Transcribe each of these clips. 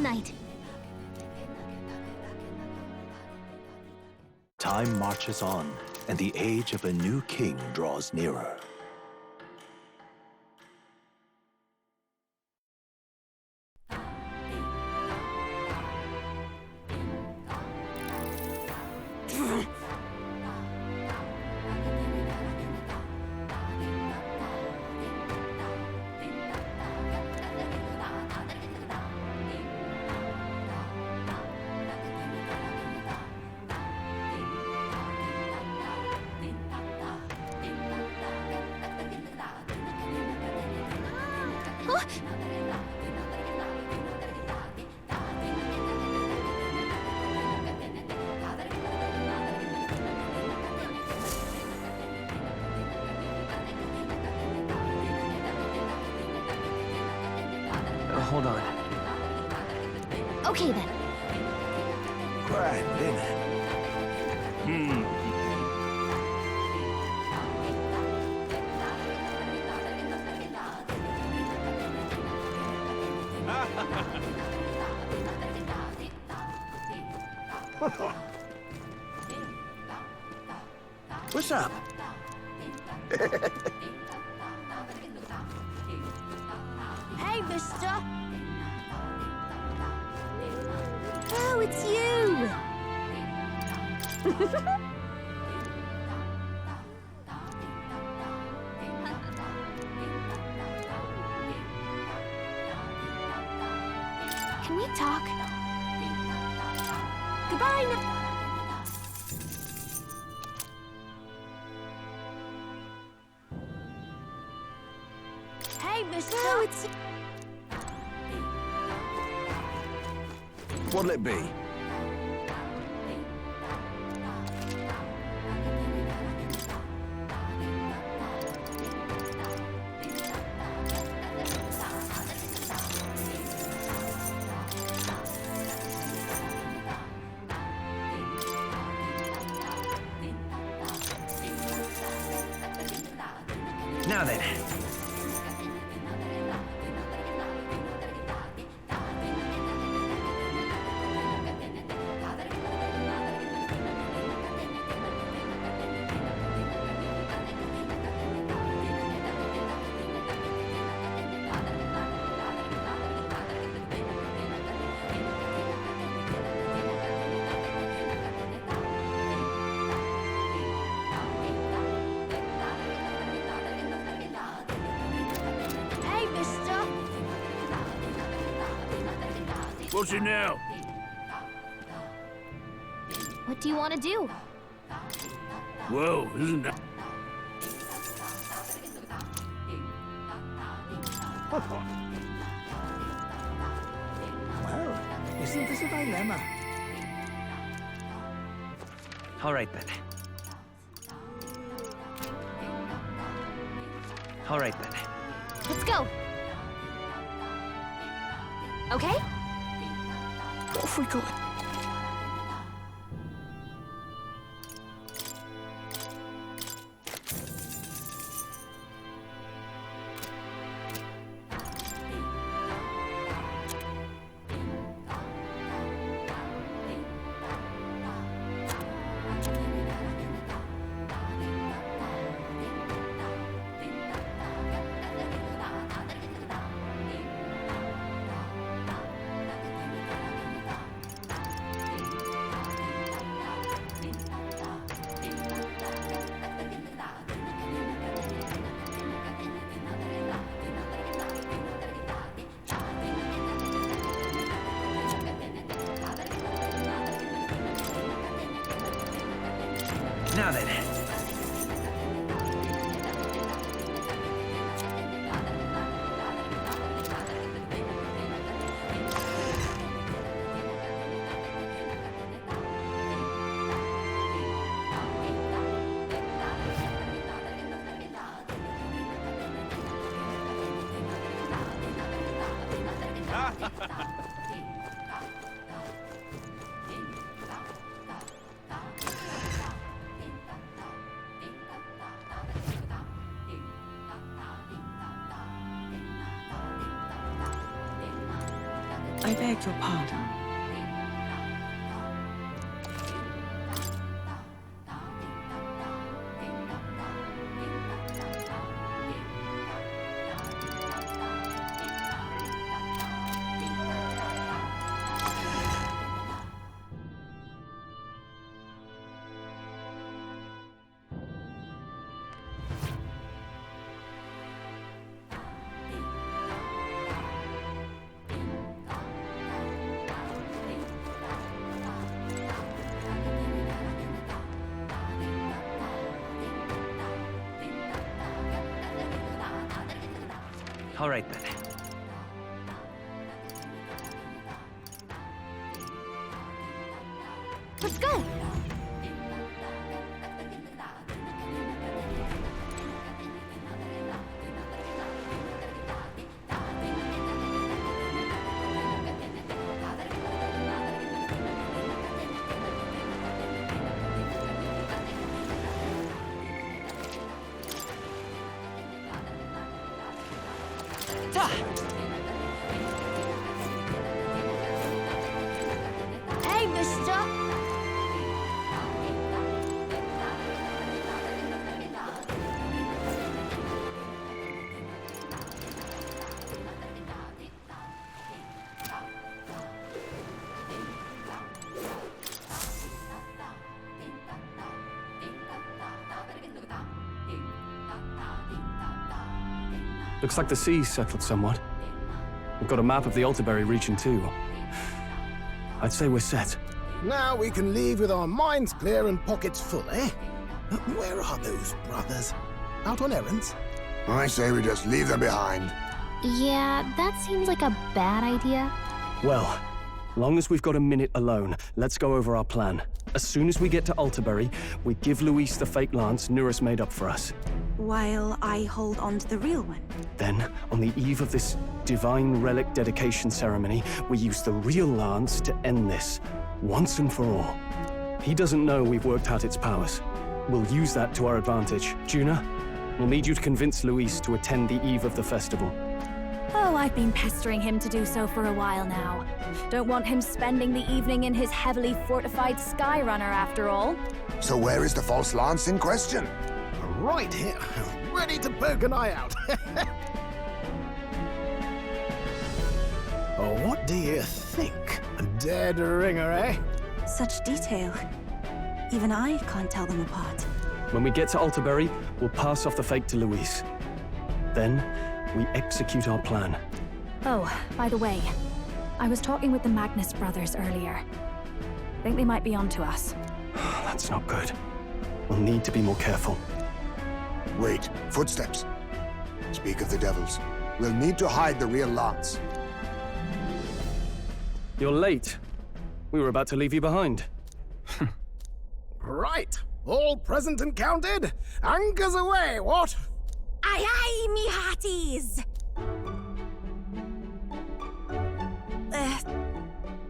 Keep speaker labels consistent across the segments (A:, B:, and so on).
A: tonight.
B: Time marches on, and the age of a new king draws nearer.
C: Hold on.
A: Okay then.
B: Right, then. What's up?
A: Hey, mister! Oh, it's you! Can we talk? Goodbye, Hey, mister! Oh, it's...
B: What'll it be?
C: Now then.
D: What's it now?
A: What do you want to do?
D: Whoa, isn't that...
B: Well, isn't this a dilemma?
C: All right then. All right then.
A: Let's go! Okay?
B: Off we go.
C: Now then.
E: I beg your pardon.
C: All right, then.
A: Let's go! Hey, mister!
F: Looks like the sea's settled somewhat. We've got a map of the Altaberry region too. I'd say we're set.
G: Now we can leave with our minds clear and pockets full, eh? Where are those brothers? Out on errands?
H: I say we just leave them behind.
A: Yeah, that seems like a bad idea.
F: Well, long as we've got a minute alone, let's go over our plan. As soon as we get to Altaberry, we give Luis the fake lance Nuris made up for us.
E: While I hold on to the real one.
F: Then, on the eve of this divine relic dedication ceremony, we use the real lance to end this, once and for all. He doesn't know we've worked out its powers. We'll use that to our advantage. Juna, we'll need you to convince Luis to attend the eve of the festival.
I: Oh, I've been pestering him to do so for a while now. Don't want him spending the evening in his heavily fortified Skyrunner after all.
H: So where is the false lance in question?
G: Right here, ready to poke an eye out. Oh, what do you think? A dead ringer, eh?
E: Such detail. Even I can't tell them apart.
F: When we get to Altaberry, we'll pass off the fake to Luis. Then, we execute our plan.
I: Oh, by the way, I was talking with the Magnus brothers earlier. Think they might be onto us.
F: That's not good. We'll need to be more careful.
H: Wait, footsteps. Speak of the devils. We'll need to hide the real lance.
F: You're late. We were about to leave you behind.
G: Right, all present and counted? Anchors away, what?
E: Aye aye, me hearties!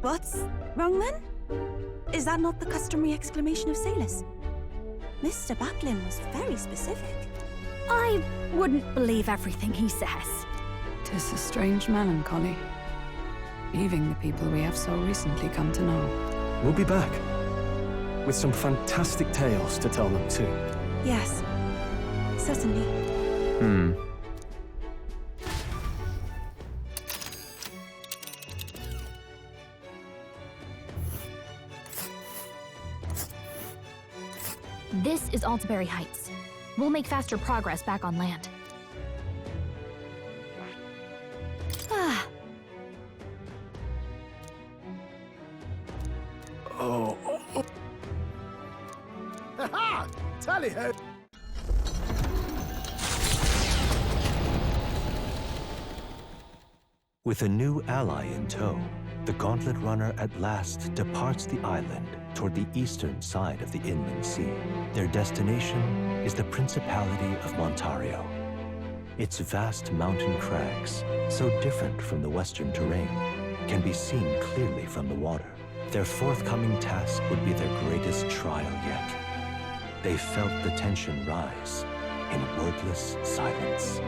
E: What's wrong then? Is that not the customary exclamation of sailors? Mr. Baplin was very specific.
I: I wouldn't believe everything he says.
J: 'Tis a strange melancholy, leaving the people we have so recently come to know.
F: We'll be back. With some fantastic tales to tell them too.
E: Yes, certainly.
A: This is Altaberry Heights. We'll make faster progress back on land. Ah.
F: Oh.
G: Ha-ha! Tally-ho!
B: With a new ally in tow, the Gauntlet Runner at last departs the island toward the eastern side of the inland sea. Their destination is the Principality of Montario. Its vast mountain crags, so different from the western terrain, can be seen clearly from the water. Their forthcoming task would be their greatest trial yet. They felt the tension rise in wordless silence.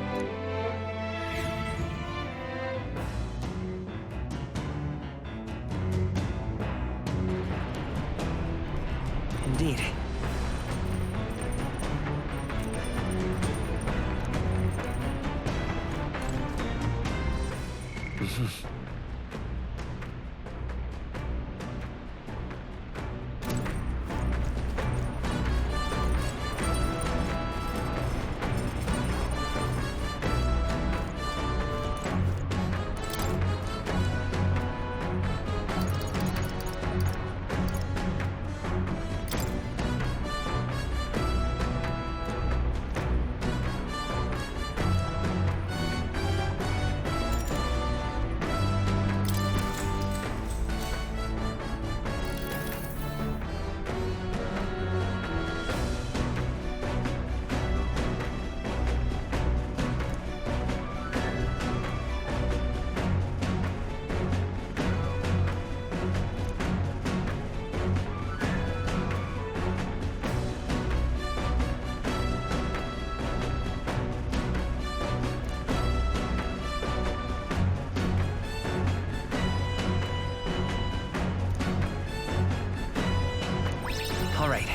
C: All right.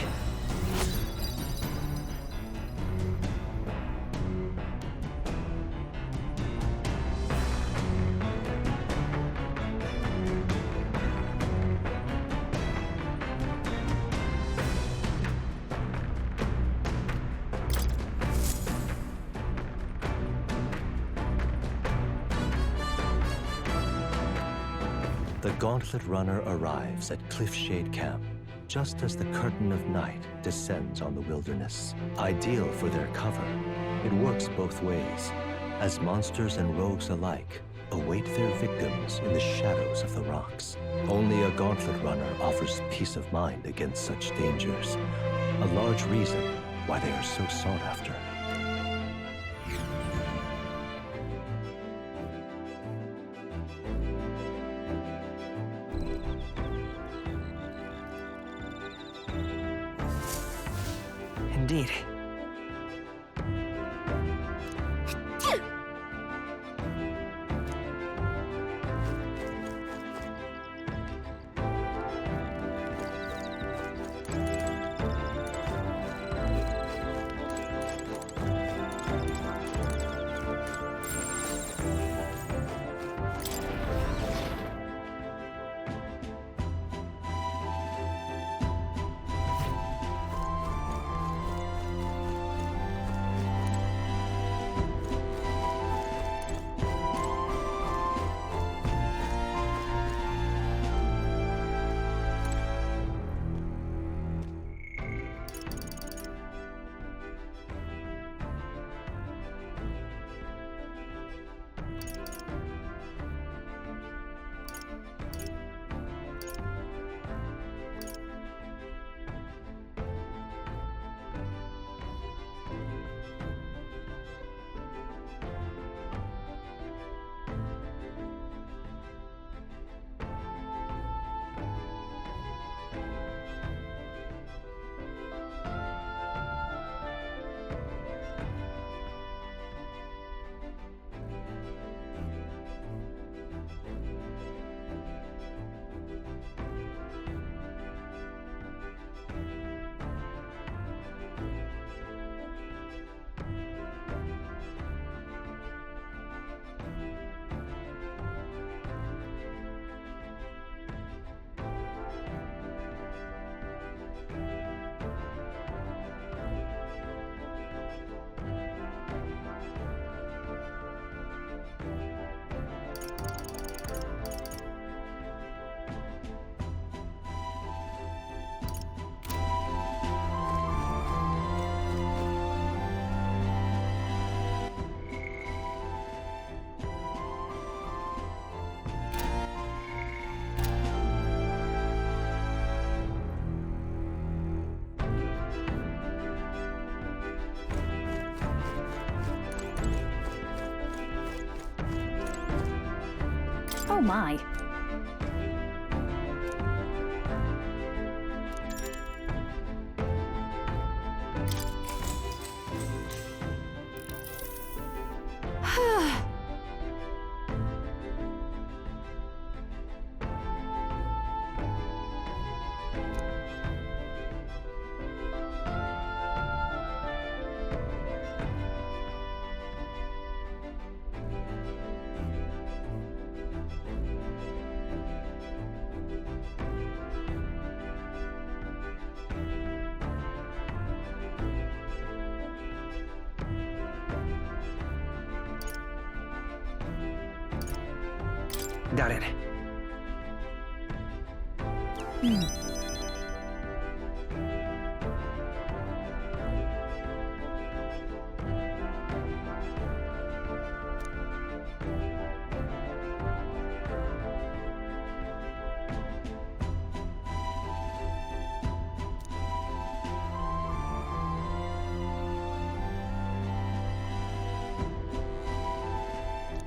B: The Gauntlet Runner arrives at Cliffshade Camp just as the curtain of night descends on the wilderness. Ideal for their cover, it works both ways, as monsters and rogues alike await their victims in the shadows of the rocks. Only a Gauntlet Runner offers peace of mind against such dangers, a large reason why they are so sought after.
C: Indeed.
A: Oh my.
C: Got it.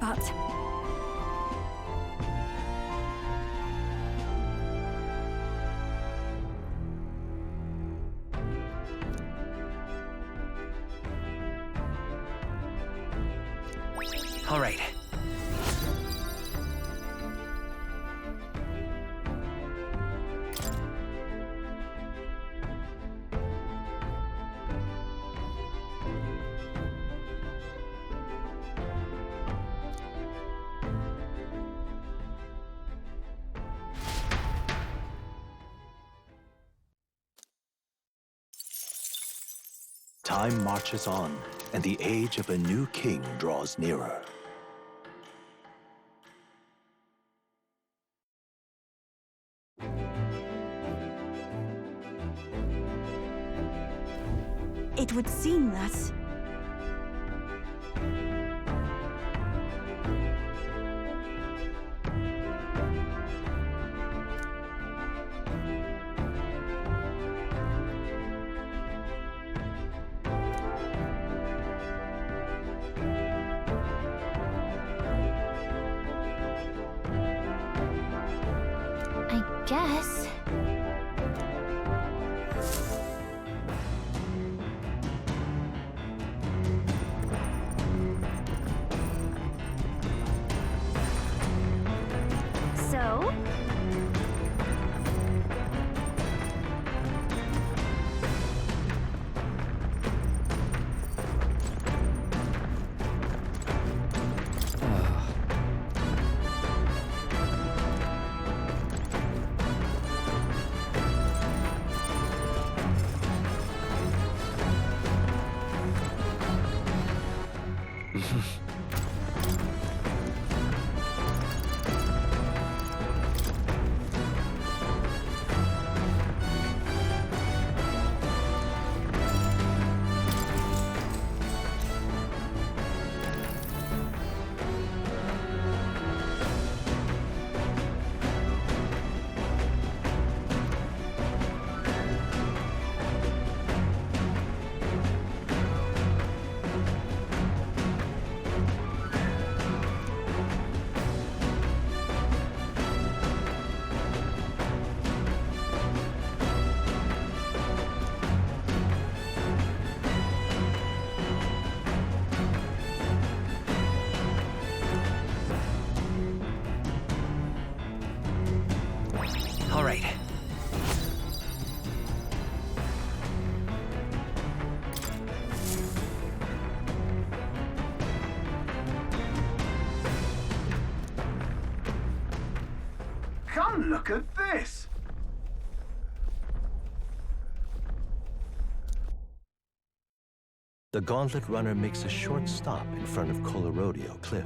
I: But
C: All right.
B: Time marches on, and the age of a new king draws nearer.
E: It would seem that...
A: I guess. So?
C: All right.
F: Come look at this!
B: The Gauntlet Runner makes a short stop in front of Colorodeo Cliff,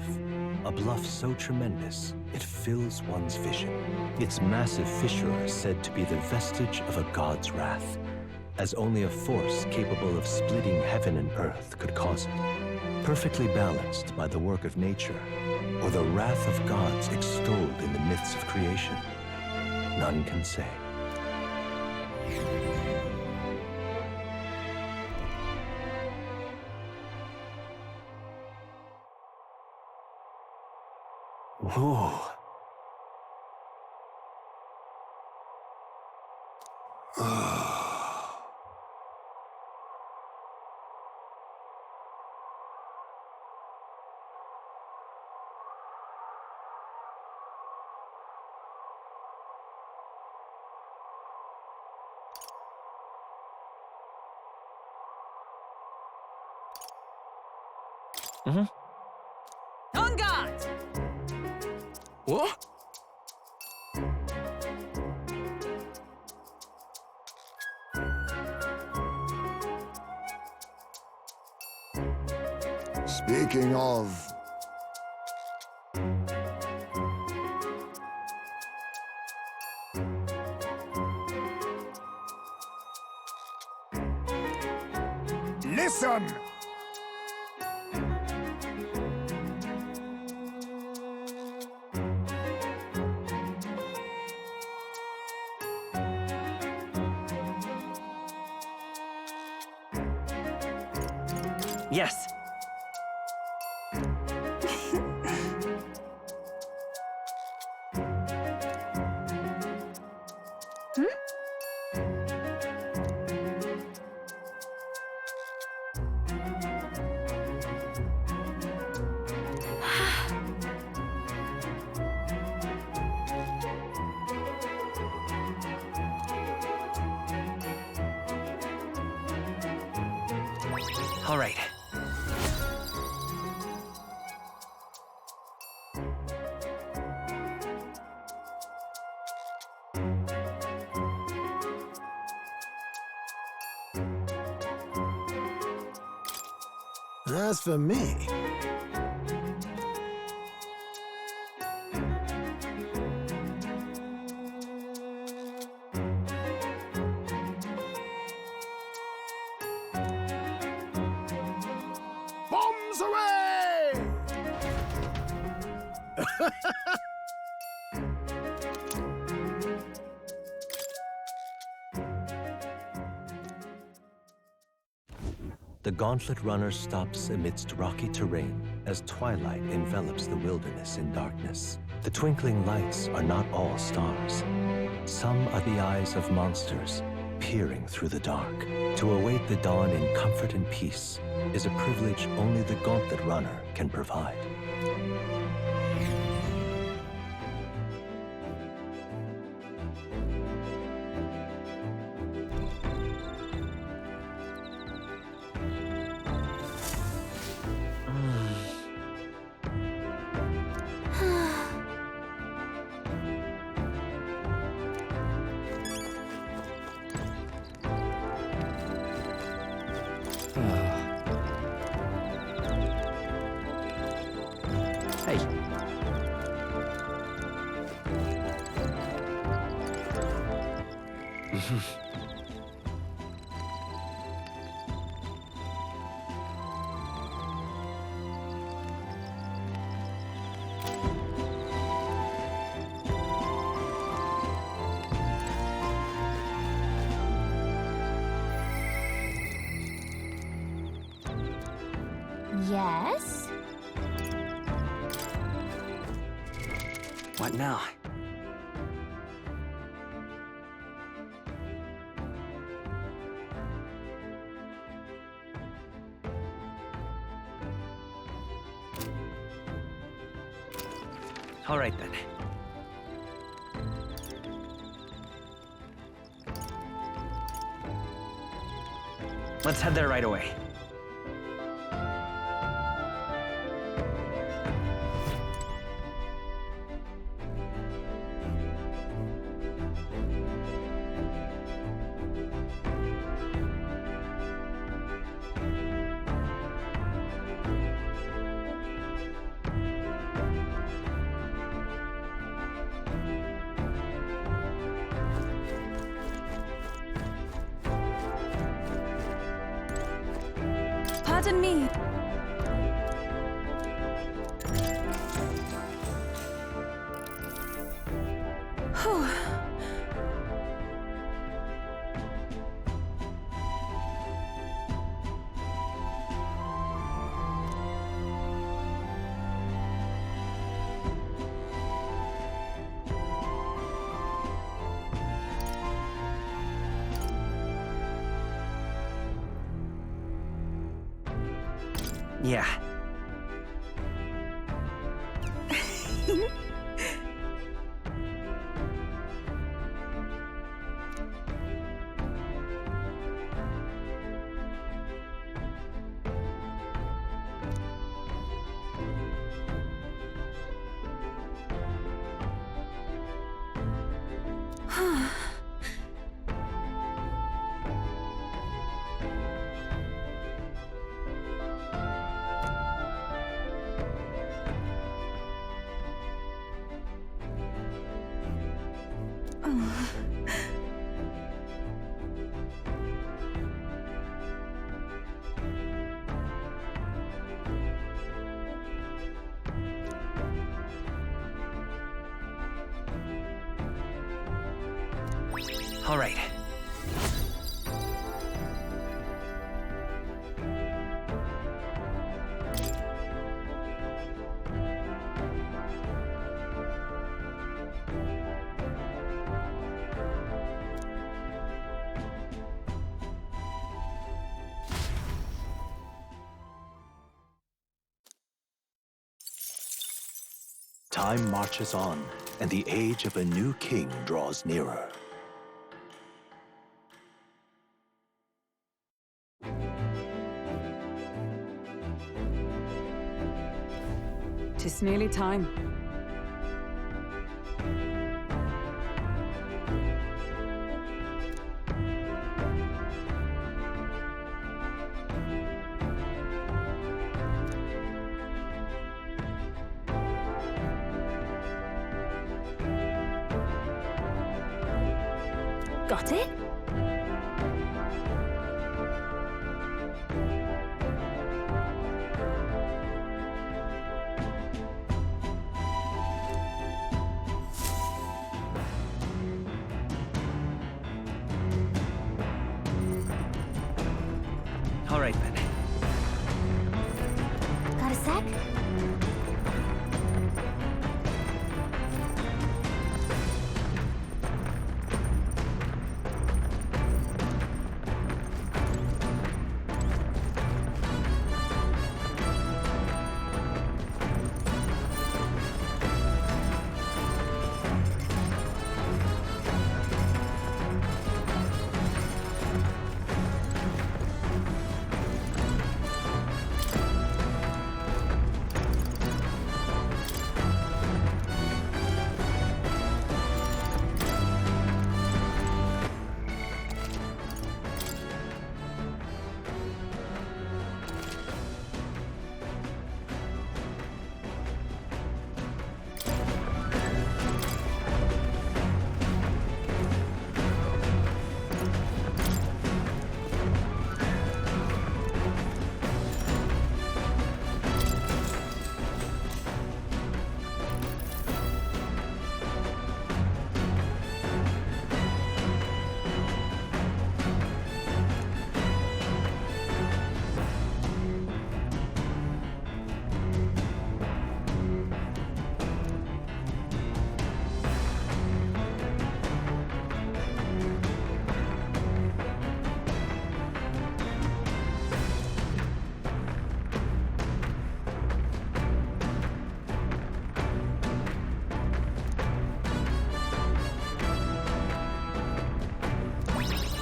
B: a bluff so tremendous it fills one's vision. Its massive fissure is said to be the vestige of a god's wrath, as only a force capable of splitting heaven and earth could cause it. Perfectly balanced by the work of nature, or the wrath of gods extolled in the myths of creation, none can say.
F: Whoa.
E: On guard!
F: What?
H: Speaking of... listen!
C: Yes. All right.
G: As for me, bombs away!
B: The Gauntlet Runner stops amidst rocky terrain as twilight envelops the wilderness in darkness. The twinkling lights are not all stars. Some are the eyes of monsters peering through the dark. To await the dawn in comfort and peace is a privilege only the Gauntlet Runner can provide.
C: Hey.
A: Yes?
C: What now? All right then. Let's head there right away.
E: Pardon me. Whew.
C: Yeah. All right.
B: Time marches on, and the age of a new king draws nearer.
J: Tis nearly time.
A: Got it?
C: All right, then.
A: Got a sec?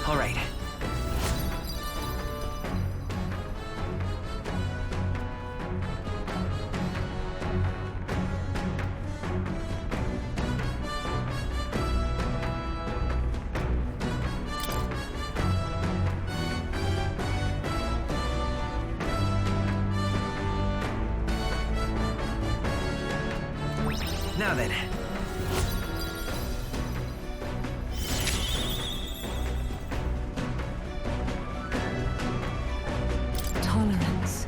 C: All right. Now then.
J: Tolerance.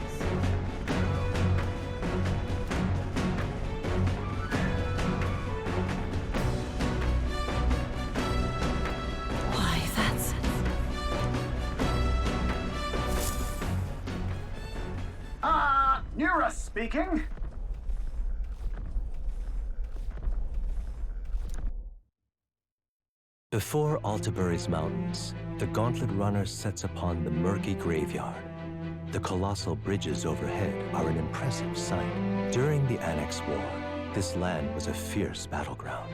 E: Why, that's...
K: Nura speaking.
B: Before Altabury's mountains, the Gauntlet Runner sets upon the murky graveyard. The colossal bridges overhead are an impressive sight. During the Annex War, this land was a fierce battleground.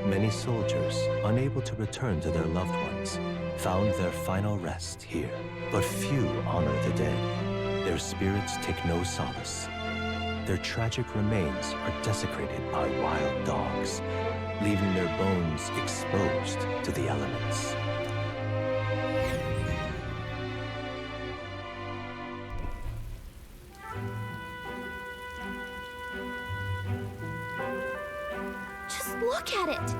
B: Many soldiers, unable to return to their loved ones, found their final rest here. But few honor the dead. Their spirits take no solace. Their tragic remains are desecrated by wild dogs, leaving their bones exposed to the elements.
A: Just look at it!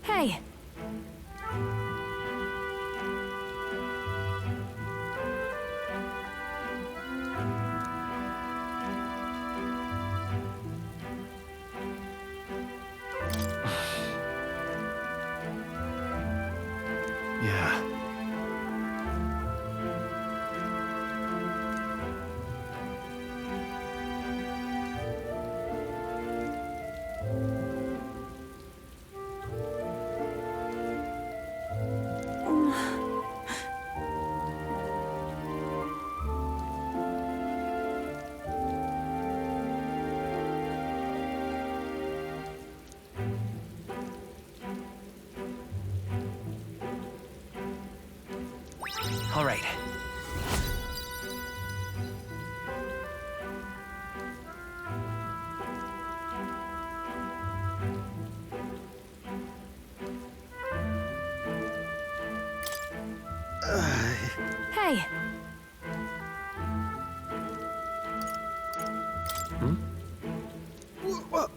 I: Hey,
C: All right.
I: Hey!
G: Well,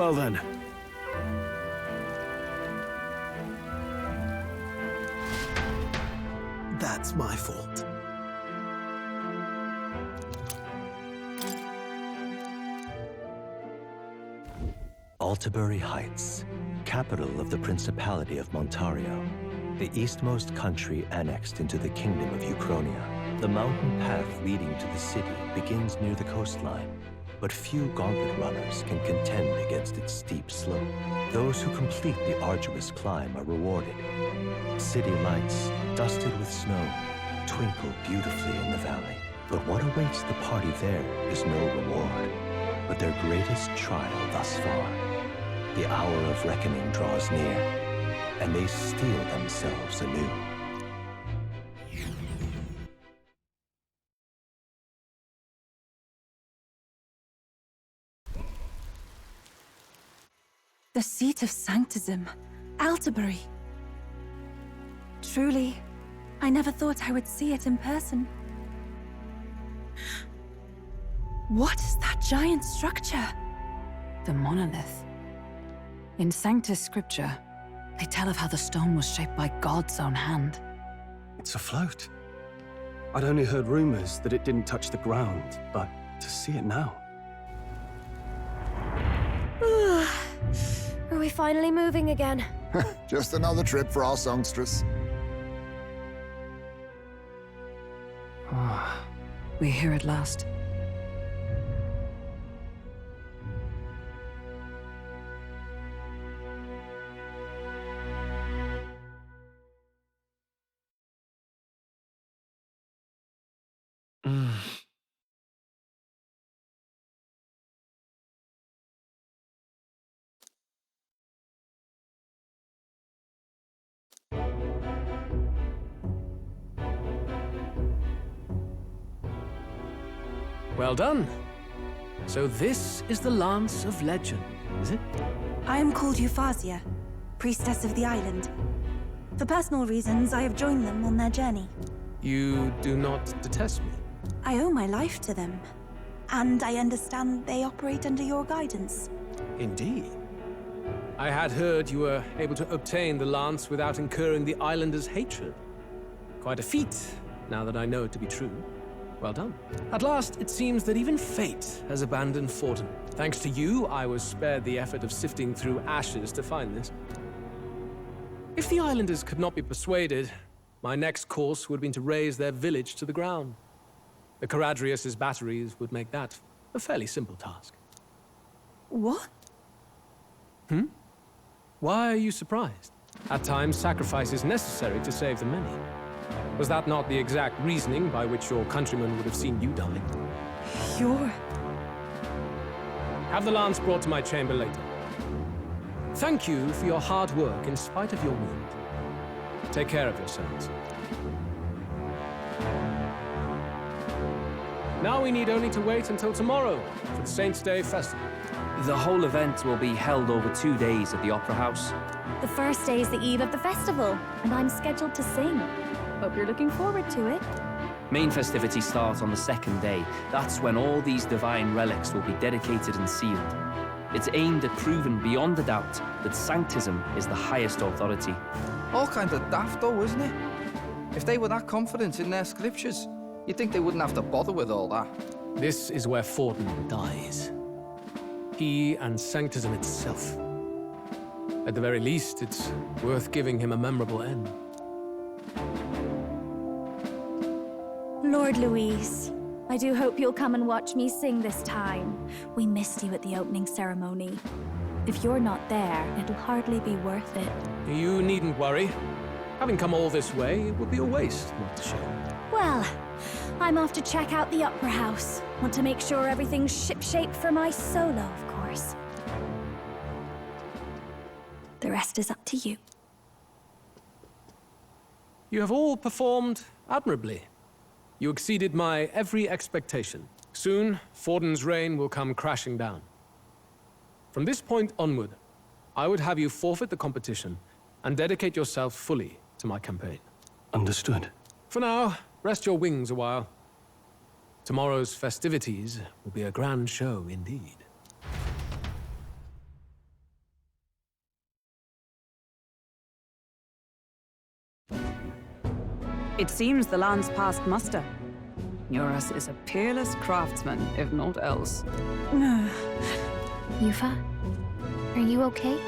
F: Well then.
G: that's my fault.
B: Altabury Heights, capital of the Principality of Montario, the eastmost country annexed into the Kingdom of Uchronia. The mountain path leading to the city begins near the coastline, but few gauntlet runners can contend against its steep slope. Those who complete the arduous climb are rewarded. City lights, dusted with snow, twinkle beautifully in the valley. But what awaits the party there is no reward, but their greatest trial thus far. The hour of reckoning draws near, and they steel themselves anew.
E: The seat of Sanctism, Altabury. Truly, I never thought I would see it in person. What is that giant structure?
J: The monolith. In Sanctus Scripture, they tell of how the stone was shaped by God's own hand.
F: It's afloat. I'd only heard rumors that it didn't touch the ground, but to see it now.
I: Are we finally moving again?
H: Just another trip for our songstress.
J: We're here at last.
D: Well done. So this is the Lance of Legend, is it?
E: I am called Euphrasia, priestess of the island. For personal reasons, I have joined them on their journey.
D: You do not detest me?
E: I owe my life to them, and I understand they operate under your guidance.
D: Indeed. I had heard you were able to obtain the lance without incurring the islanders' hatred. Quite a feat, now that I know it to be true. Well done. At last, it seems that even fate has abandoned Fortin. Thanks to you, I was spared the effort of sifting through ashes to find this. If the islanders could not be persuaded, my next course would have been to raze their village to the ground. The Caradrius' batteries would make that a fairly simple task.
E: What?
D: Why are you surprised? At times, sacrifice is necessary to save the many. Was that not the exact reasoning by which your countrymen would have seen you die?
E: You're...
D: Have the lance brought to my chamber later. Thank you for your hard work in spite of your wound. Take care of yourselves. Now we need only to wait until tomorrow for the Saints' Day Festival.
C: The whole event will be held over 2 days at the Opera House.
I: The first day is the eve of the festival, and I'm scheduled to sing. Hope you're looking forward to it.
C: Main festivities start on the second day. That's when all these divine relics will be dedicated and sealed. It's aimed at proving beyond a doubt that Sanctism is the highest authority.
K: All kind of daft though, isn't it? If they were that confident in their scriptures, you'd think they wouldn't have to bother with all that.
D: This is where Fortin dies. He and Sanctism itself. At the very least, it's worth giving him a memorable end.
I: Lord Louise, I do hope you'll come and watch me sing this time. We missed you at the opening ceremony. If you're not there, it'll hardly be worth it.
D: You needn't worry. Having come all this way, it would be a waste not to show.
I: Well, I'm off to check out the Opera House. Want to make sure everything's shipshape for my solo, of course. The rest is up to you.
D: You have all performed admirably. You exceeded my every expectation. Soon, Forden's reign will come crashing down. From this point onward, I would have you forfeit the competition and dedicate yourself fully to my campaign.
F: Understood.
D: For now, rest your wings a while. Tomorrow's festivities will be a grand show indeed.
J: It seems the land's past muster. Eurus is a peerless craftsman, if not else.
A: Yufa, are you okay?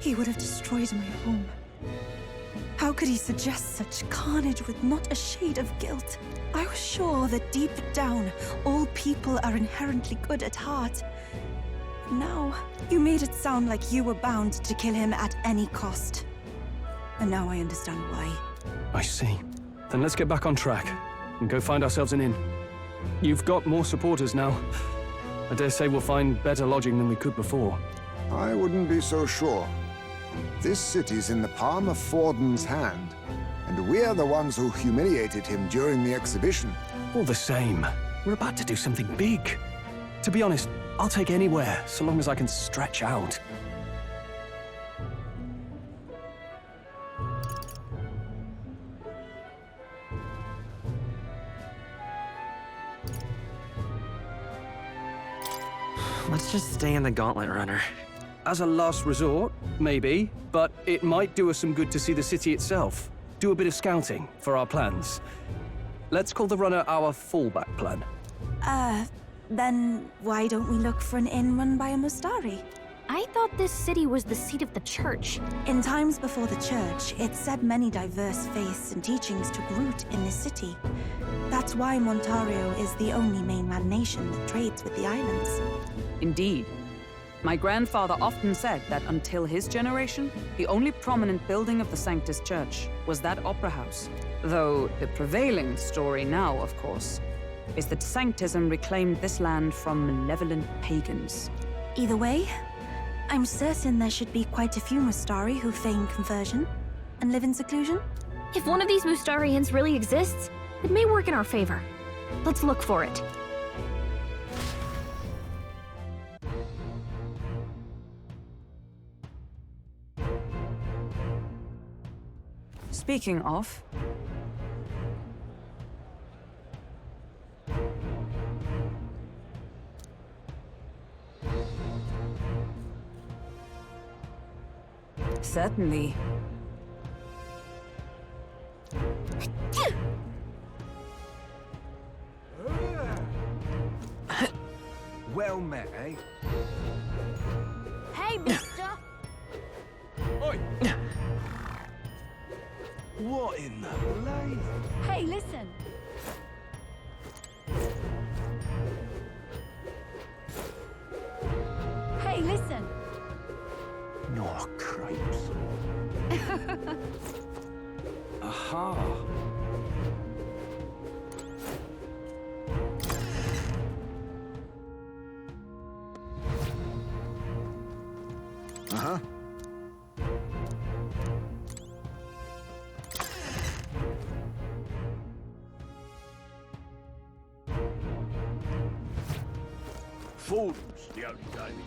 E: He would have destroyed my home. How could he suggest such carnage with not a shade of guilt? I was sure that deep down, all people are inherently good at heart. Now, you made it sound like you were bound to kill him at any cost. And now I understand why.
F: I see. Then let's get back on track and go find ourselves an inn. You've got more supporters now. I dare say we'll find better lodging than we could before.
H: I wouldn't be so sure. This city's in the palm of Forden's hand, and we're the ones who humiliated him during the exhibition.
F: All the same, we're about to do something big. To be honest, I'll take anywhere, so long as I can stretch out.
L: Let's just stay in the Gauntlet Runner.
F: As a last resort, maybe, but it might do us some good to see the city itself. Do a bit of scouting for our plans. Let's call the runner our fallback plan.
E: Then why don't we look for an inn run by a Mustari?
A: I thought this city was the seat of the church.
E: In times before the church, it said many diverse faiths and teachings took root in this city. That's why Montario is the only mainland nation that trades with the islands.
J: Indeed. My grandfather often said that until his generation, the only prominent building of the Sanctus Church was that opera house. Though the prevailing story now, of course, is that Sanctism reclaimed this land from malevolent pagans.
E: Either way, I'm certain there should be quite a few Mustari who feign conversion and live in seclusion.
A: If one of these Mustarians really exists, it may work in our favor. Let's look for it.
J: Speaking of... Certainly.
L: Well met, eh?
A: Hey, mister!
D: Oi!
L: What in the blaze?
I: Hey, listen! Hey, listen!
L: No cripes. Aha.
H: Uh-huh.
L: Forden's the only game.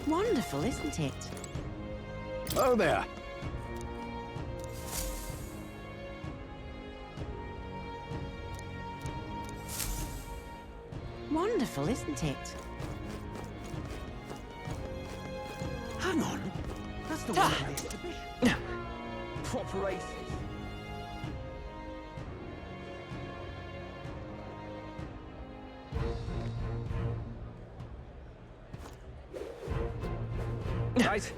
M: Wonderful, isn't it?
F: Oh there.
M: Wonderful, isn't it?
L: Hang on. That's the one for the exhibition. Proper aces.
K: Right.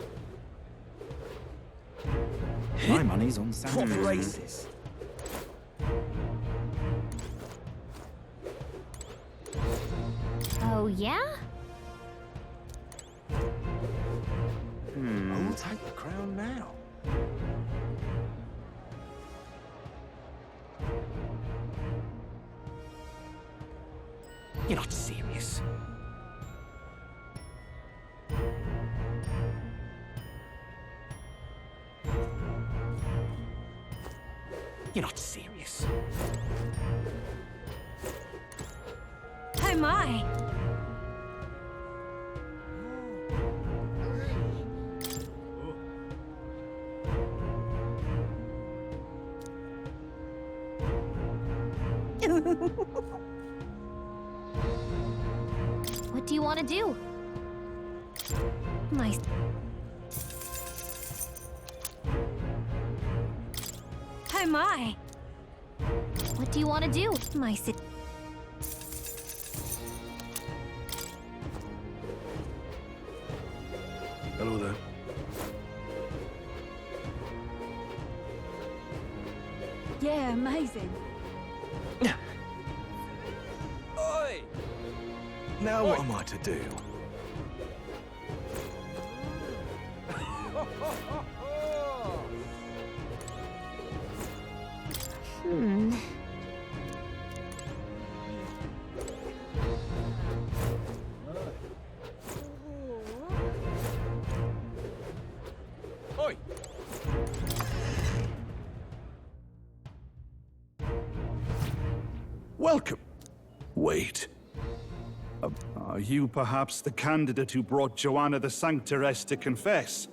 K: My money's on Santa.
L: Proper aces.
A: Oh, yeah?
L: I'll take the crown now. You're not serious. You're not serious.
A: Oh my! What do you want to do? Nice. Oh my! What do you want to do? My sit.
F: Hello there.
I: Yeah, amazing.
D: Oi!
F: Now what am I to do?
D: Oi!
M: Welcome. Wait. Are you perhaps the candidate who brought Joanna the Sanctoress to confess?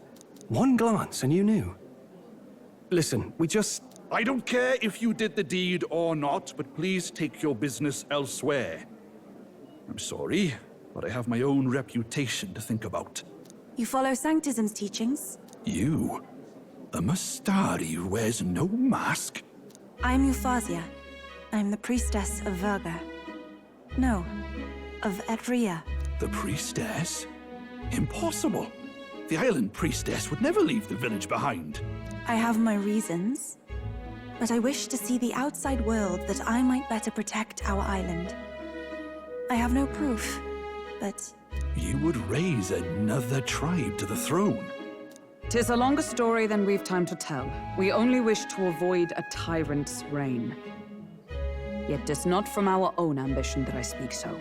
F: One glance and you knew. Listen, we just...
M: I don't care if you did the deed or not, but please take your business elsewhere. I'm sorry, but I have my own reputation to think about.
E: You follow Sanctism's teachings?
M: You? A Mastari who wears no mask?
E: I'm Euphausia. I'm the priestess of Verga. No, of Etria.
M: The priestess? Impossible. The island priestess would never leave the village behind.
E: I have my reasons, but I wish to see the outside world that I might better protect our island. I have no proof, but...
M: You would raise another tribe to the throne.
J: 'Tis a longer story than we've time to tell. We only wish to avoid a tyrant's reign. Yet 'tis not from our own ambition that I speak so.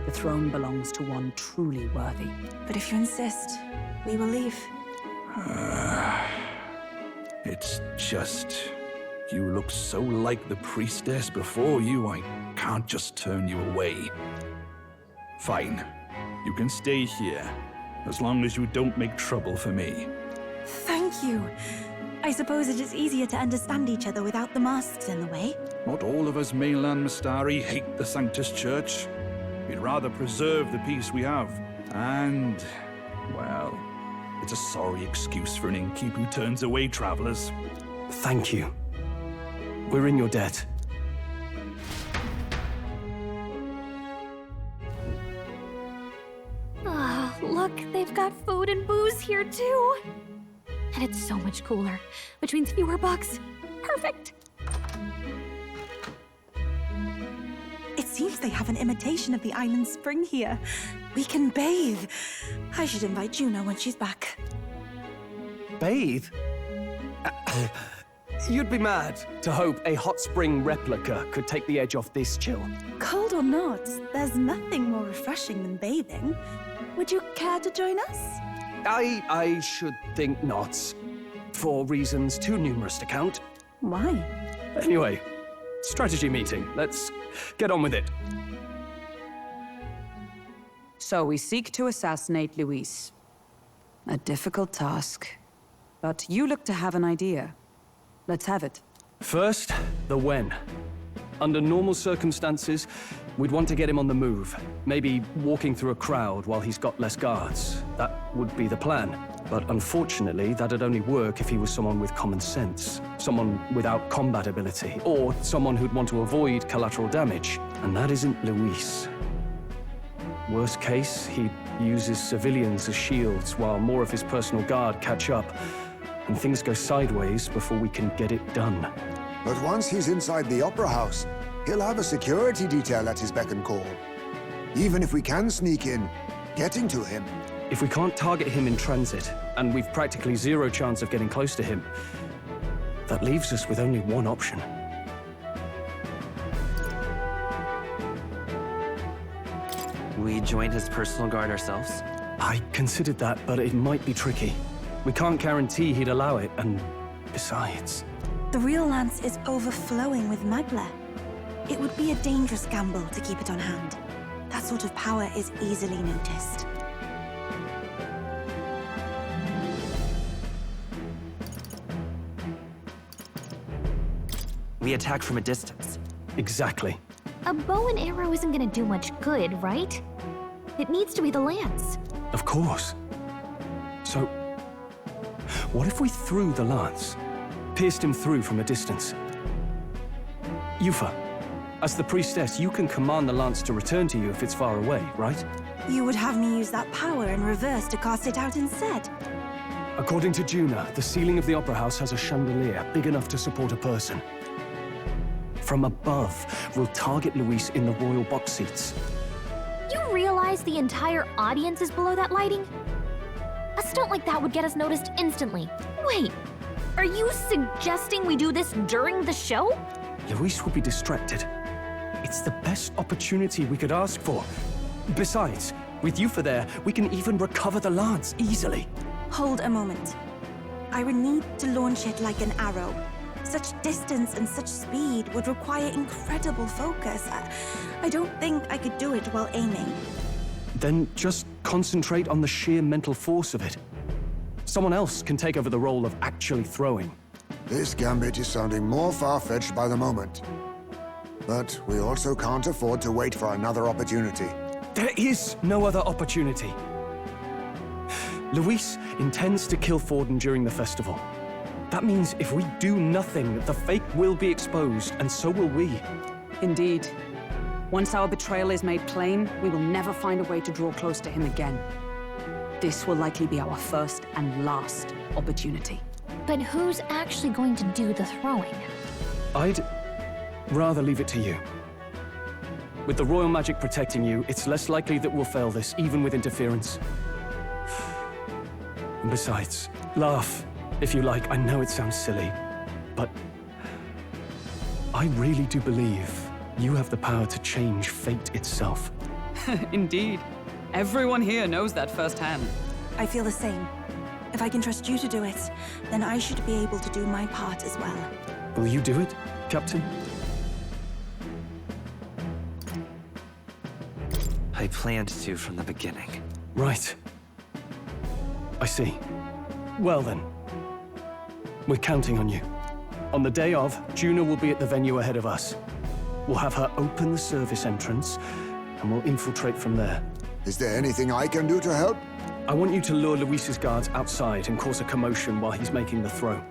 J: The throne belongs to one truly worthy.
E: But if you insist, we will leave.
M: It's just... You look so like the priestess before you, I can't just turn you away. Fine. You can stay here, as long as you don't make trouble for me.
E: Thank you. I suppose it is easier to understand each other without the masks in the way.
M: Not all of us mainland Mastari hate the Sanctus Church. We'd rather preserve the peace we have. And, well, it's a sorry excuse for an innkeep who turns away travelers.
F: Thank you. We're in your debt.
A: Ah, look, they've got food and booze here too. And it's so much cooler, which means fewer bugs. Perfect.
E: It seems they have an imitation of the island spring here. We can bathe. I should invite Juno when she's back.
F: Bathe? You'd be mad to hope a hot spring replica could take the edge off this chill.
E: Cold or not, there's nothing more refreshing than bathing. Would you care to join us?
F: I should think not. For reasons too numerous to count.
E: Why?
F: Anyway, strategy meeting. Let's get on with it.
J: So we seek to assassinate Luis. A difficult task. But you look to have an idea. Let's have it.
F: First, the when. Under normal circumstances, we'd want to get him on the move. Maybe walking through a crowd while he's got less guards. That would be the plan. But unfortunately, that'd only work if he was someone with common sense. Someone without combat ability. Or someone who'd want to avoid collateral damage. And that isn't Luis. Worst case, he uses civilians as shields while more of his personal guard catch up. And things go sideways before we can get it done.
H: But once he's inside the Opera House, he'll have a security detail at his beck and call. Even if we can sneak in, getting to him...
F: If we can't target him in transit, and we've practically zero chance of getting close to him, that leaves us with only one option.
N: We join his personal guard ourselves?
F: I considered that, but it might be tricky. We can't guarantee he'd allow it, and besides...
E: The real lance is overflowing with magla. It would be a dangerous gamble to keep it on hand. That sort of power is easily noticed.
N: We attack from a distance.
F: Exactly.
A: A bow and arrow isn't gonna do much good, right? It needs to be the lance.
F: Of course. So, what if we threw the lance? Pierced him through from a distance? Yufa, as the priestess, you can command the lance to return to you if it's far away, right?
E: You would have me use that power in reverse to cast it out instead?
F: According to Juna, the ceiling of the Opera House has a chandelier big enough to support a person. From above, we'll target Luis in the royal box seats.
A: You realize the entire audience is below that lighting? A stunt like that would get us noticed instantly. Wait, are you suggesting we do this during the show?
F: Luis will be distracted. It's the best opportunity we could ask for. Besides, with Yufa there, we can even recover the lance easily.
E: Hold a moment. I would need to launch it like an arrow. Such distance and such speed would require incredible focus. I don't think I could do it while aiming.
F: Then just concentrate on the sheer mental force of it. Someone else can take over the role of actually throwing.
H: This gambit is sounding more far-fetched by the moment. But we also can't afford to wait for another opportunity.
F: There is no other opportunity. Luis intends to kill Forden during the festival. That means if we do nothing, the fake will be exposed, and so will we.
J: Indeed. Once our betrayal is made plain, we will never find a way to draw close to him again. This will likely be our first and last opportunity.
A: But who's actually going to do the throwing?
F: I'd rather leave it to you. With the royal magic protecting you, it's less likely that we'll fail this, even with interference. And besides, laugh, if you like. I know it sounds silly, but I really do believe you have the power to change fate itself.
J: Indeed. Everyone here knows that firsthand.
E: I feel the same. If I can trust you to do it, then I should be able to do my part as well.
F: Will you do it, Captain?
N: I planned to from the beginning.
F: Right. I see. Well then. We're counting on you. On the day of, Juna will be at the venue ahead of us. We'll have her open the service entrance, and we'll infiltrate from there.
H: Is there anything I can do to help?
F: I want you to lure Luis's guards outside and cause a commotion while he's making the throw.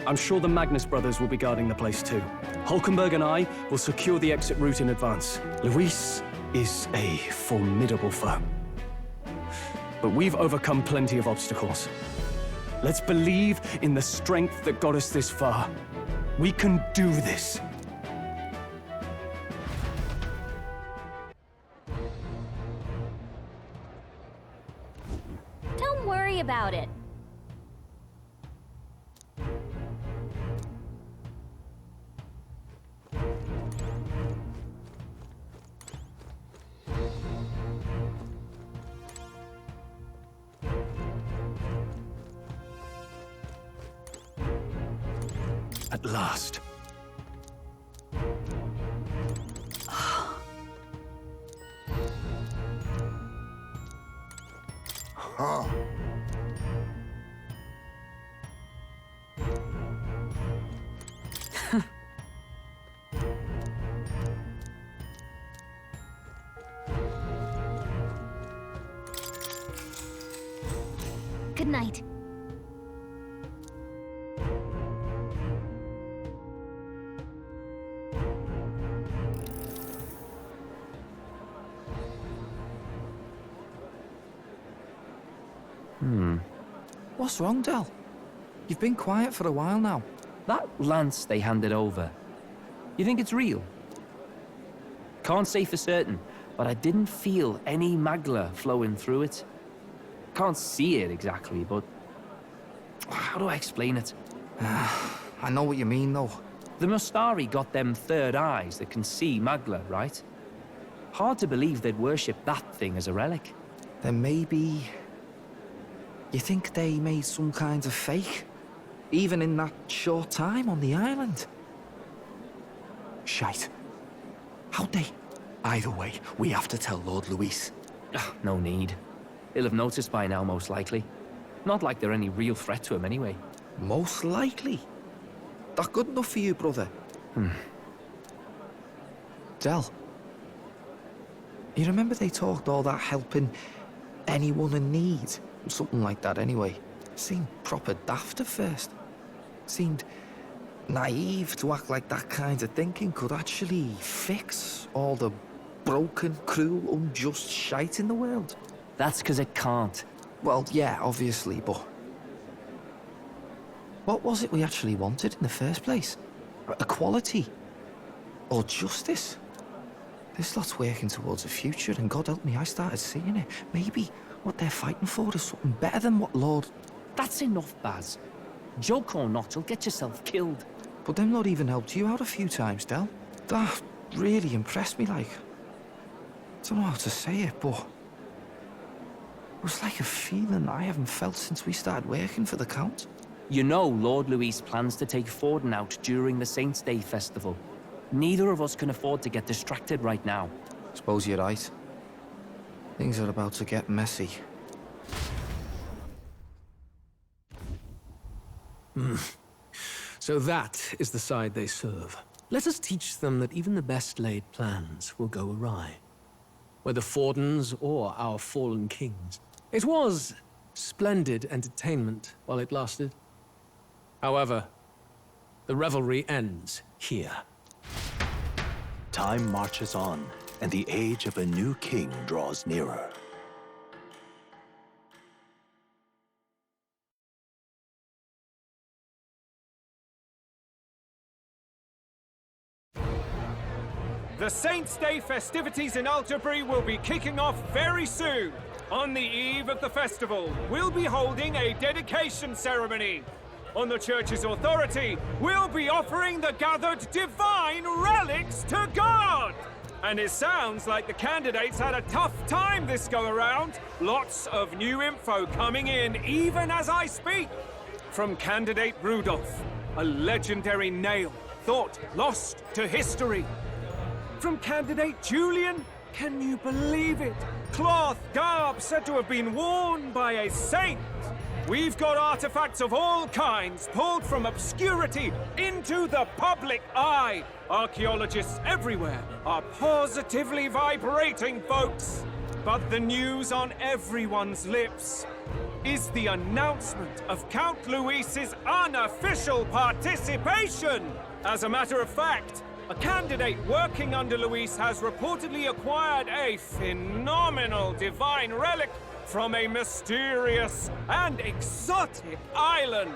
F: I'm sure the Magnus brothers will be guarding the place too. Hulkenberg and I will secure the exit route in advance. Luis is a formidable foe. But we've overcome plenty of obstacles. Let's believe in the strength that got us this far. We can do this.
A: Don't worry about it.
F: At last.
H: Oh.
A: Good night.
K: What's wrong, Del? You've been quiet for a while now.
C: That lance they handed over, you think it's real? Can't say for certain, but I didn't feel any magla flowing through it. Can't see it exactly, but how do I explain it?
K: I know what you mean, though.
C: The Mustari got them third eyes that can see magla, right? Hard to believe they'd worship that thing as a relic.
K: Then maybe... You think they made some kind of fake? Even in that short time on the island?
F: Shite. How'd they? Either way, we have to tell Lord Luis.
C: No need. He'll have noticed by now, most likely. Not like they're any real threat to him anyway.
K: Most likely? That good enough for you, brother? Del, you remember they talked all that helping anyone in need? Something like that anyway. Seemed proper daft at first. Seemed naive to act like that kind of thinking could actually fix all the broken, cruel, unjust shite in the world.
C: That's because it can't.
K: Well, yeah, obviously, but... What was it we actually wanted in the first place? Equality? Or justice? This lot's working towards a future, and God help me, I started seeing it. Maybe what they're fighting for is something better than what Lord...
C: That's enough, Baz. Joke or not, you'll get yourself killed.
K: But them not even helped you out a few times, Del. That really impressed me, like... I don't know how to say it, but... It was like a feeling I haven't felt since we started working for the Count.
C: You know Lord Luis plans to take Forden out during the Saints' Day festival. Neither of us can afford to get distracted right now.
K: Suppose you're right. Things are about to get messy.
D: So that is the side they serve. Let us teach them that even the best laid plans will go awry. Whether Fordens or our fallen kings. It was splendid entertainment while it lasted. However, the revelry ends here.
B: Time marches on, and the age of a new king draws nearer.
O: The Saints' Day festivities in Alderbury will be kicking off very soon. On the eve of the festival, we'll be holding a dedication ceremony. On the church's authority, we'll be offering the gathered divine relics to God! And it sounds like the candidates had a tough time this go-around. Lots of new info coming in, even as I speak. From candidate Rudolph, a legendary nail, thought lost to history. From candidate Julian, can you believe it? Cloth garb said to have been worn by a saint. We've got artifacts of all kinds pulled from obscurity into the public eye. Archaeologists everywhere are positively vibrating, folks. But the news on everyone's lips is the announcement of Count Luis's unofficial participation. As a matter of fact, a candidate working under Luis has reportedly acquired a phenomenal divine relic from a mysterious and exotic island.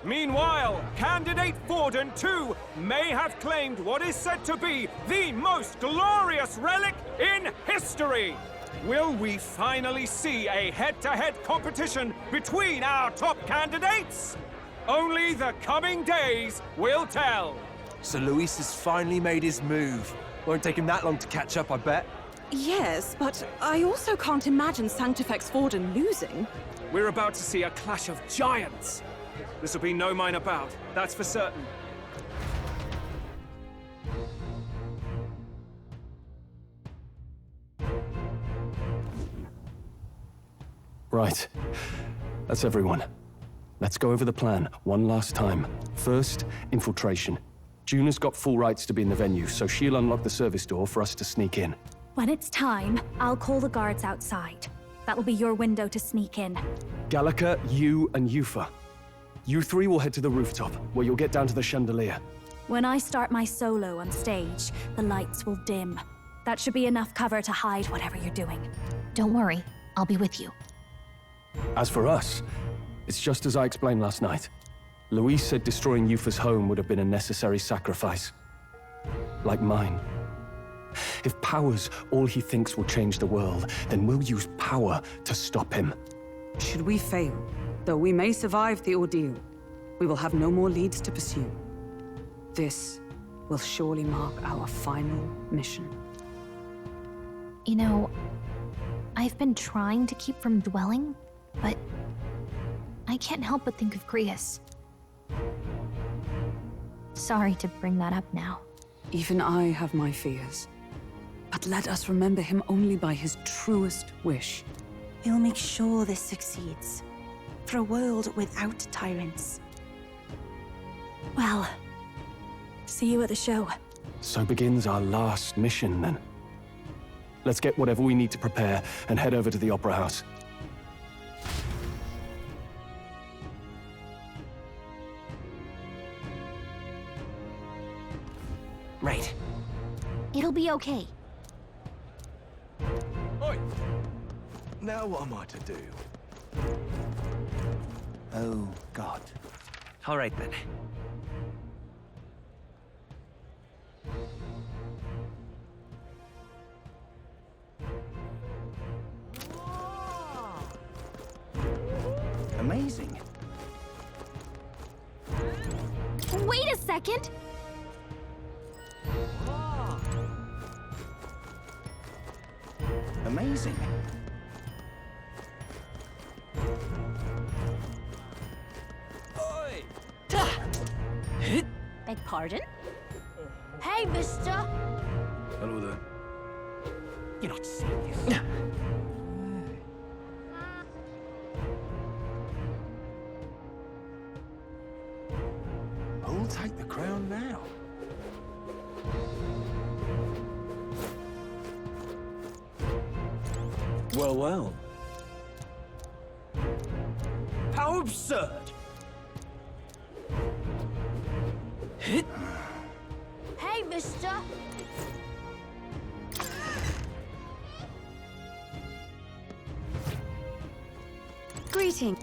O: Meanwhile, candidate Forden, too, may have claimed what is said to be the most glorious relic in history. Will we finally see a head-to-head competition between our top candidates? Only the coming days will tell.
P: So Luis has finally made his move. Won't take him that long to catch up, I bet.
Q: Yes, but I also can't imagine Sanctifex Forden losing.
O: We're about to see a clash of giants. This will be no minor bout, that's for certain.
F: Right. That's everyone. Let's go over the plan one last time. First, infiltration. Juna's got full rights to be in the venue, so she'll unlock the service door for us to sneak in.
I: When it's time, I'll call the guards outside. That'll be your window to sneak in.
F: Gallica, you, and Yufa. You three will head to the rooftop, where you'll get down to the chandelier.
I: When I start my solo on stage, the lights will dim. That should be enough cover to hide whatever you're doing.
A: Don't worry, I'll be with you.
F: As for us, it's just as I explained last night. Luis said destroying Yufa's home would have been a necessary sacrifice. Like mine. If power's all he thinks will change the world, then we'll use power to stop him.
J: Should we fail, though we may survive the ordeal, we will have no more leads to pursue. This will surely mark our final mission.
A: You know, I've been trying to keep from dwelling, but I can't help but think of Grius. Sorry to bring that up now.
J: Even I have my fears. But let us remember him only by his truest wish.
E: We'll make sure this succeeds. For a world without tyrants.
I: Well, see you at the show.
F: So begins our last mission, then. Let's get whatever we need to prepare and head over to the Opera House.
P: Right.
A: It'll be okay.
P: Oi! Now what am I to do? Oh, God.
N: All right, then.
L: Amazing.
A: Wait a second!
L: Amazing.
A: Beg pardon? Hey, mister!
M: Hello there.
L: You're not serious. Who'll take the crown now?
P: Well, well. How absurd!
A: Hey, mister!
I: Greeting.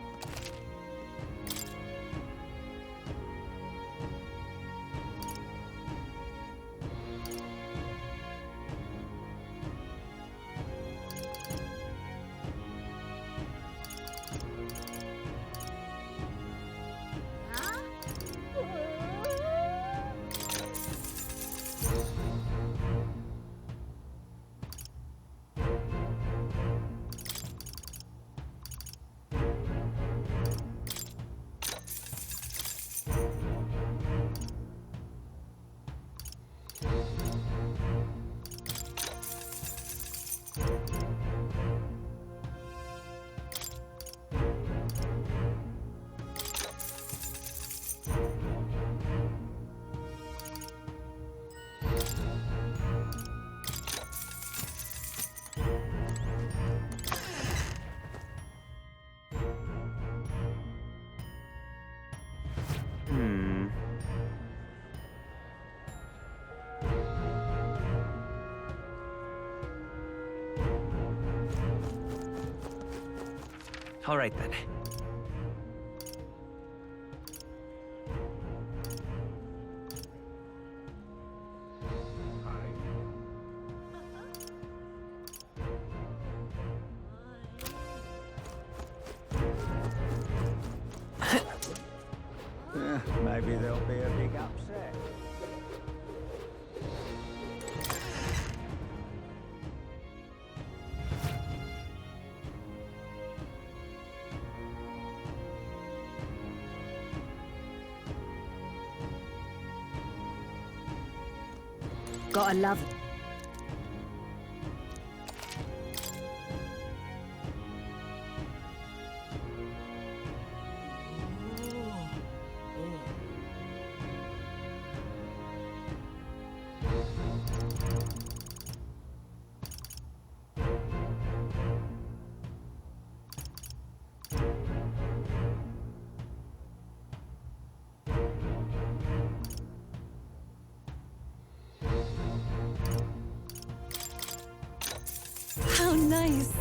N: All right, then.
L: Maybe there'll be a big upset.
A: Gotta love it.
E: How nice.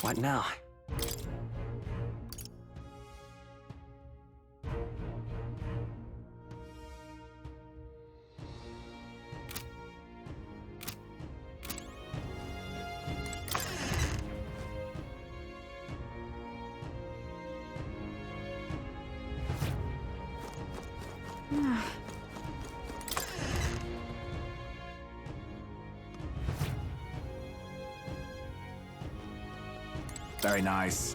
N: What now?
R: Very nice.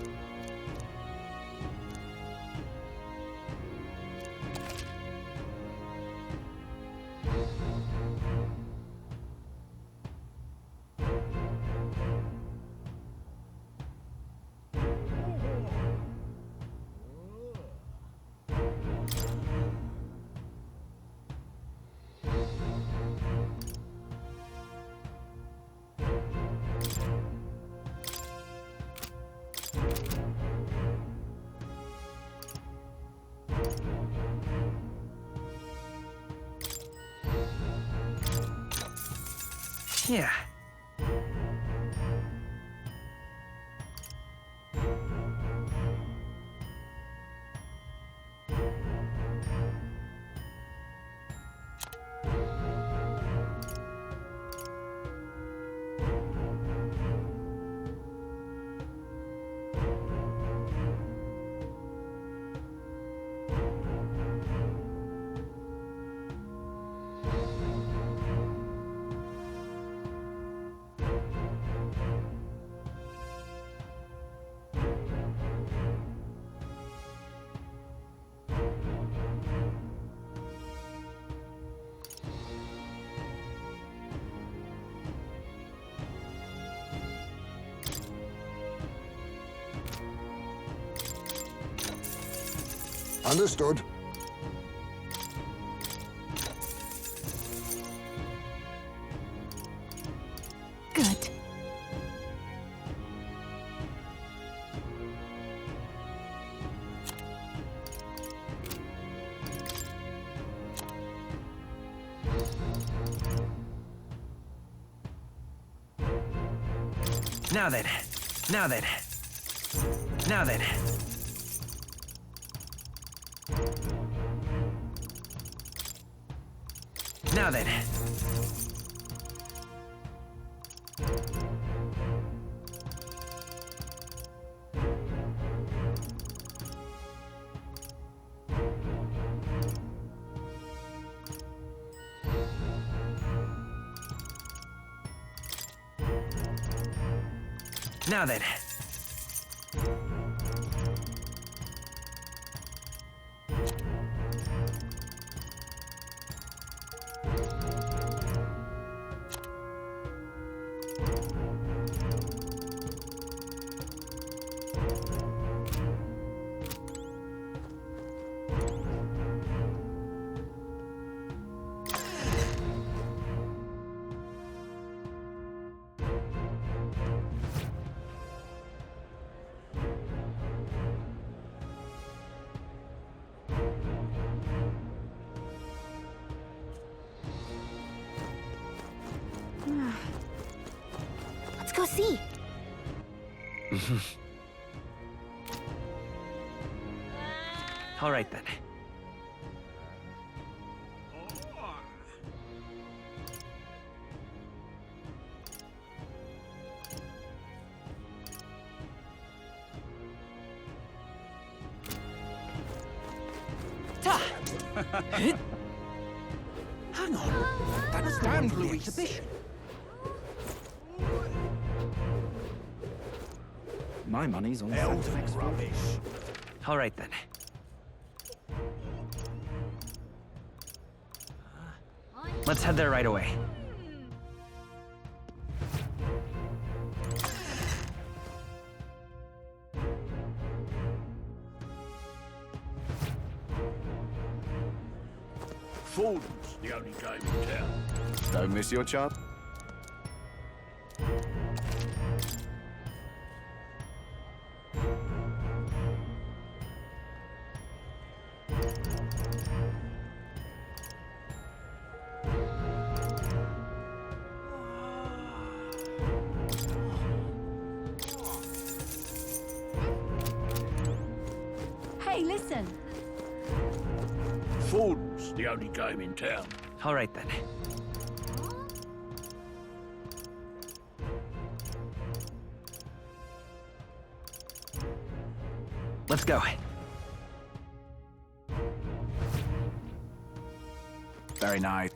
N: Yeah.
H: Understood.
A: Good.
N: Now then. Now then. Now then. Now then. Now then.
A: Let's go see.
N: All right then.
L: Hang on. That's damned exhibition.
M: My money's on
L: Elden rubbish.
N: All right then. Let's head there right away.
R: Fordham's the only game in town.
F: Don't miss your chance.
I: listen.
R: Fool's the only game in town.
N: All right then. Let's go.
M: Very nice.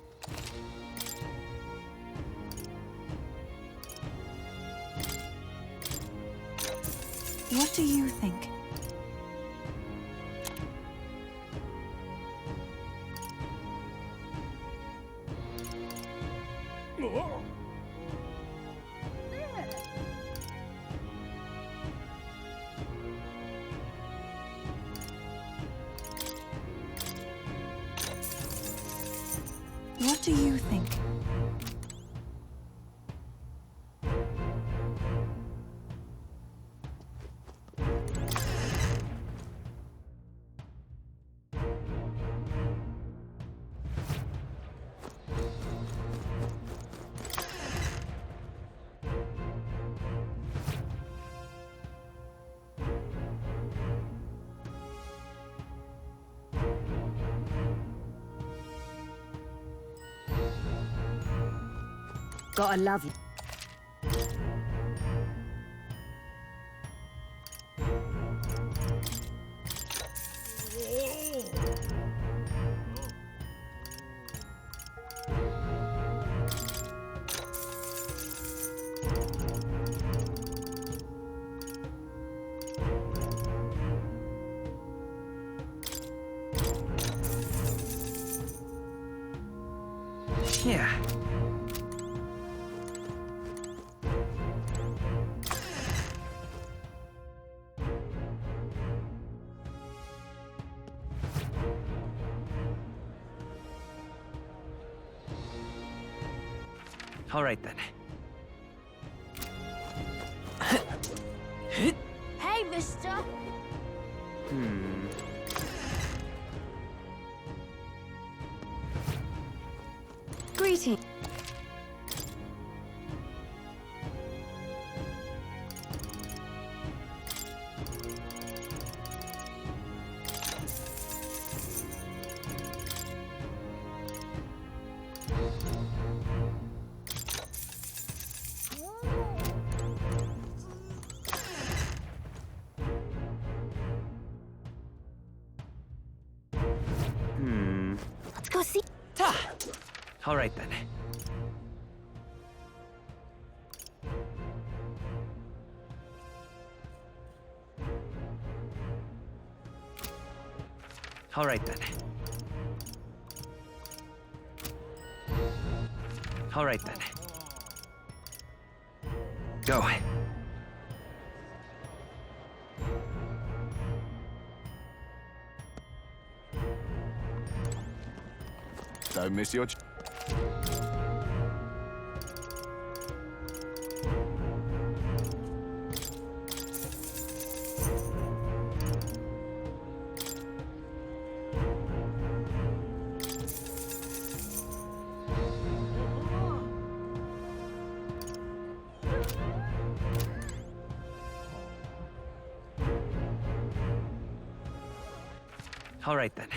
E: What do you think? What do you think?
Q: Gotta love you.
N: Yeah. All right then.
A: Hey, mister!
Q: Greetings.
A: Let's go see.
N: All right then. All right then. All right then. Go.
M: Don't miss your...
N: All right then.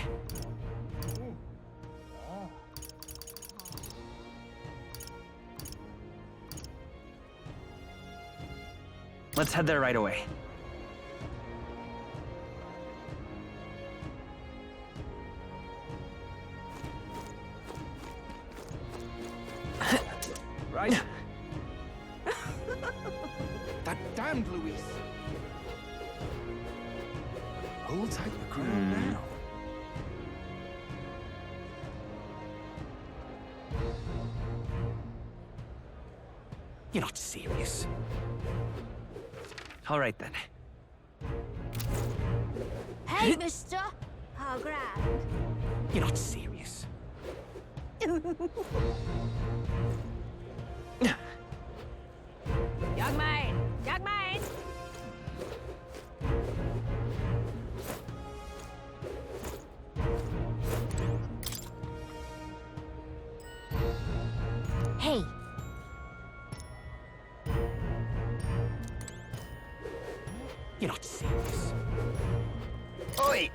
N: Let's head there right away.
P: Right? That damned Luis. Who'll take the crown now?
N: You're not serious. All right then.
A: Hey, mister! How grand.
N: You're not serious.
A: Young man! Young man! Hey!
N: You're not serious. Oi!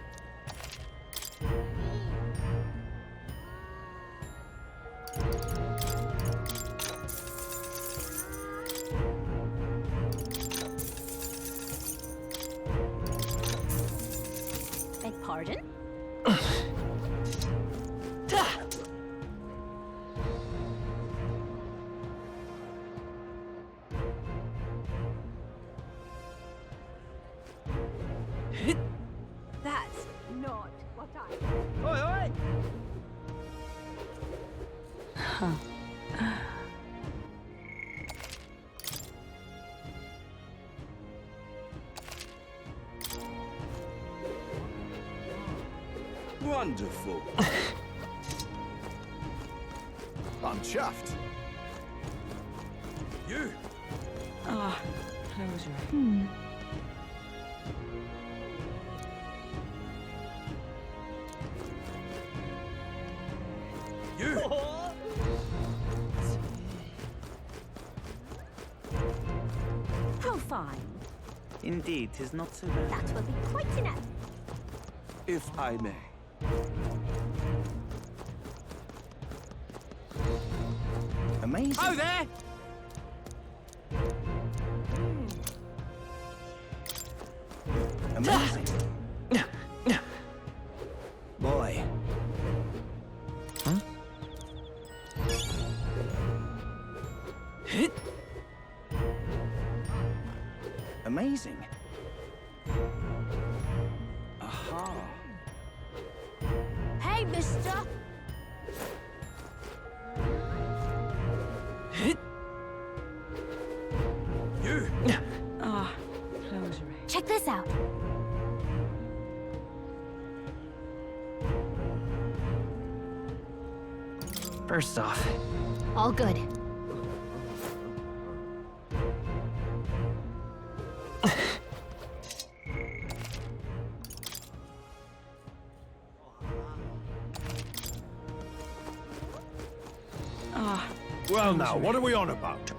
A: Pardon?
S: That's not what I...
N: Oi, oi!
L: Wonderful. I'm chuffed. You?
J: Ah, close your
L: You?
S: How fine.
N: Indeed, 'tis not so bad.
S: That will be quite enough.
L: If I may.
N: Amazing.
L: Oh, there!
N: Amazing. Boy. Huh? Amazing. Aha.
S: Hey, mister!
L: You?
J: Ah, close your eyes.
A: Check this out.
C: First off,
A: All good.
J: Ah,
G: Well now, what are we on about?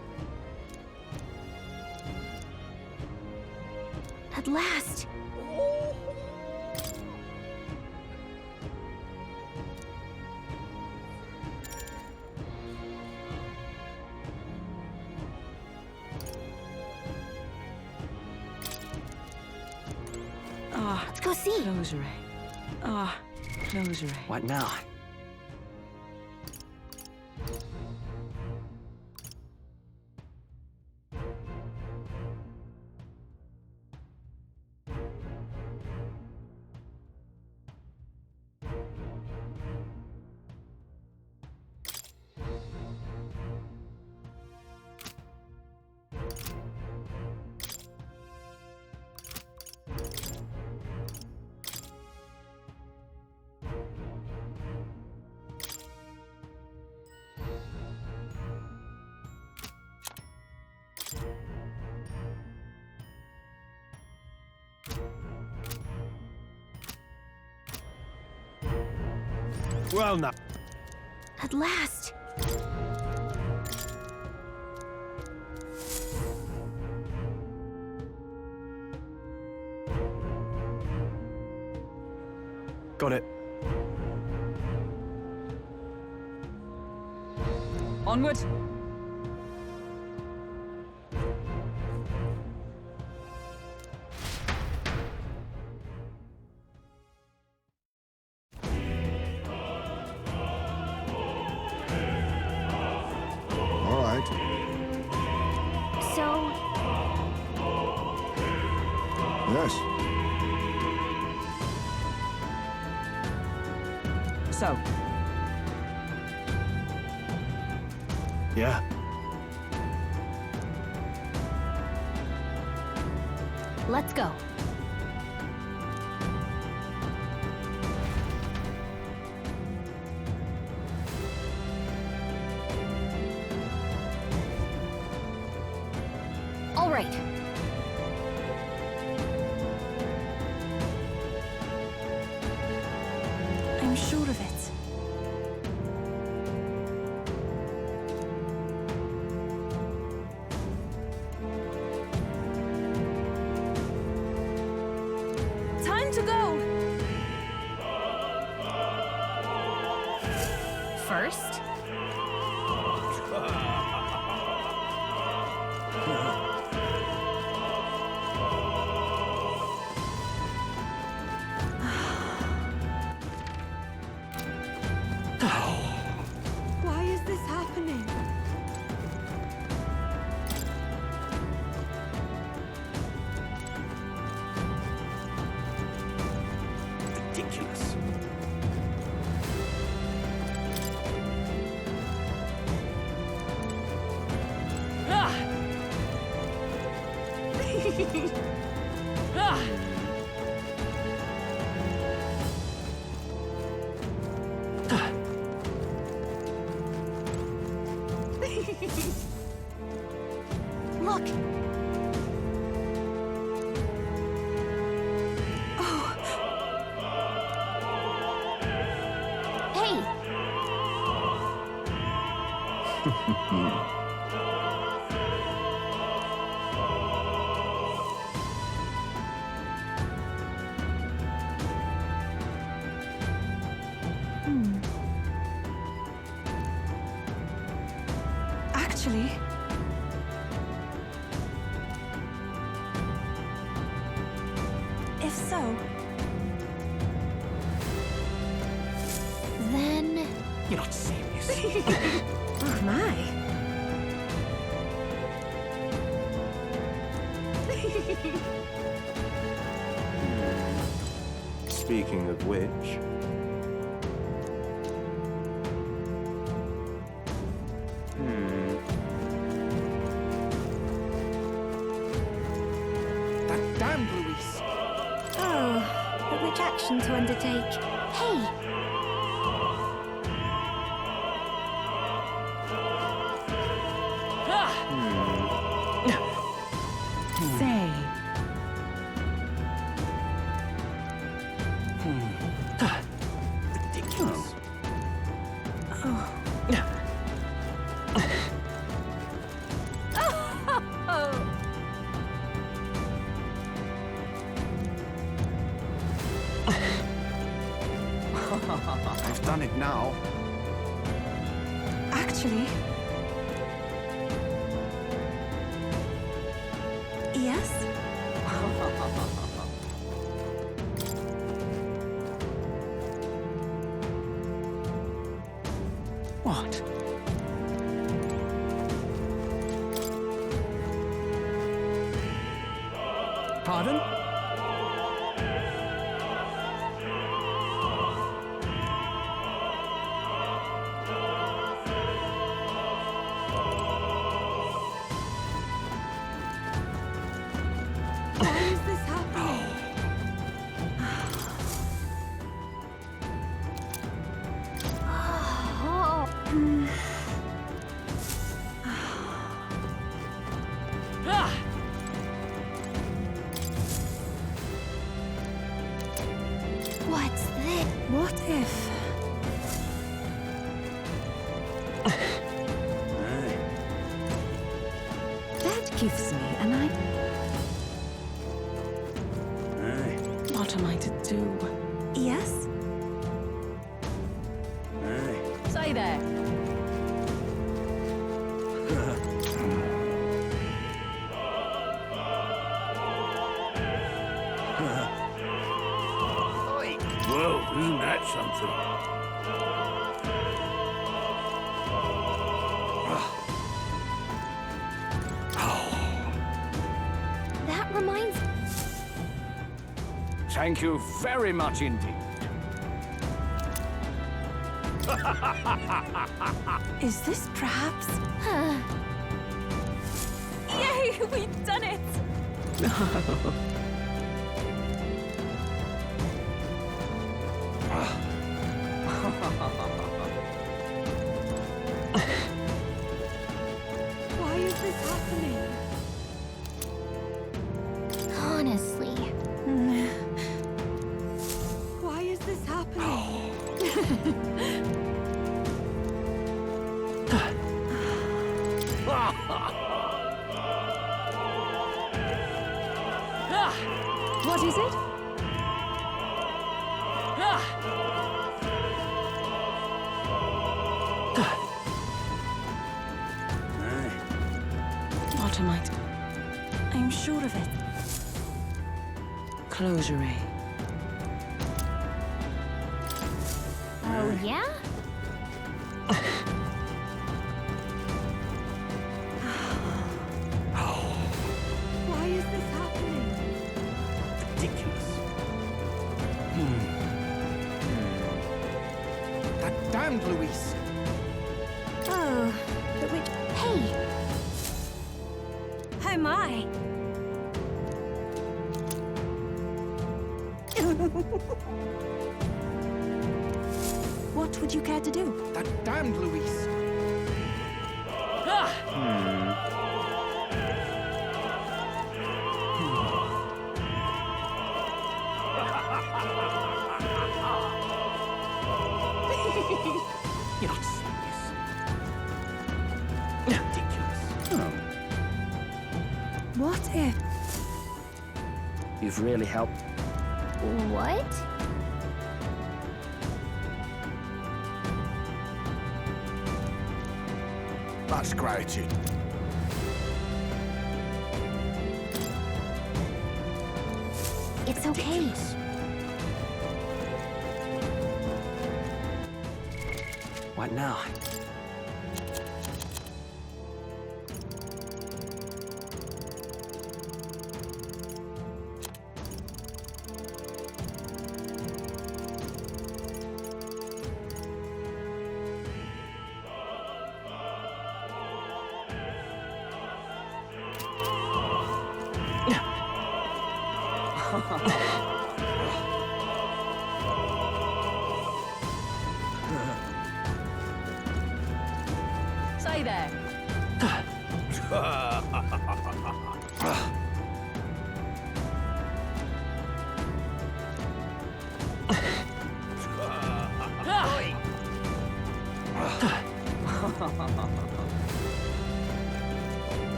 A: At last.
J: ah,
A: Let's go see.
J: close your eyes. Ah, close your eyes.
C: what now?
G: Well now.
A: At last.
F: Got it.
J: Onward.
H: All right.
A: So,
H: Yes.
J: So,
F: Yeah.
A: let's go. All right.
E: I'm sure of it. Time to go!
A: First,
E: Look!
A: Hey!
E: Actually, if so,
A: Then...
L: You're not serious.
E: oh my.
P: Speaking of which...
L: That damned Luis.
A: Oh, but which action to undertake? Hey!
Q: Say.
L: Ridiculous. I've done it now.
E: Actually, yes?
L: What? Pardon?
Q: Why is this happening?
A: Oh. What's this?
E: What if?
Q: That gives me an idea. What am I to do?
E: Yes?
Q: Say there.
R: Well, isn't that something?
A: That reminds...
R: Thank you very much indeed.
E: Is this perhaps?
I: Yay, we've done it!
Q: Why is this happening?
A: Honestly.
Q: Why is this happening?
I: What is it?
Q: What am I to...
E: I'm sure of it.
Q: Closure.
A: Oh, yeah?
Q: Why is this happening?
L: Ridiculous. That damned Luis.
A: Oh, but which... Hey!
E: Oh my! What would you care to do?
L: That damned Luis.
R: You're not serious. Ridiculous.
E: What if?
C: You've really helped.
A: What?
L: That's gratitude.
A: It's okay.
C: What now?
J: Say there.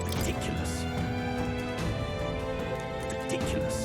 R: Ridiculous. Ridiculous.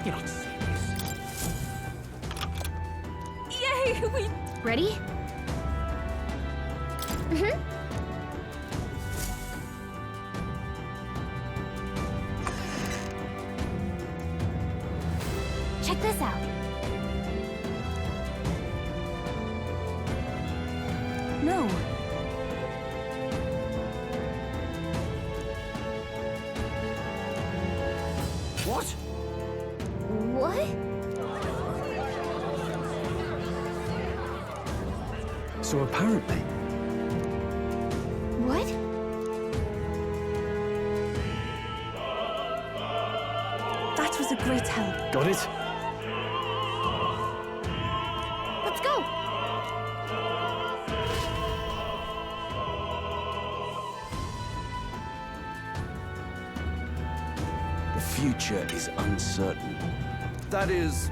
R: You're not serious.
A: Yay! We ready? Check this out.
E: No.
L: What?
A: What?
F: So apparently,
A: What?
E: That was a great help.
F: got it?
A: Let's go!
R: The future is uncertain. That is...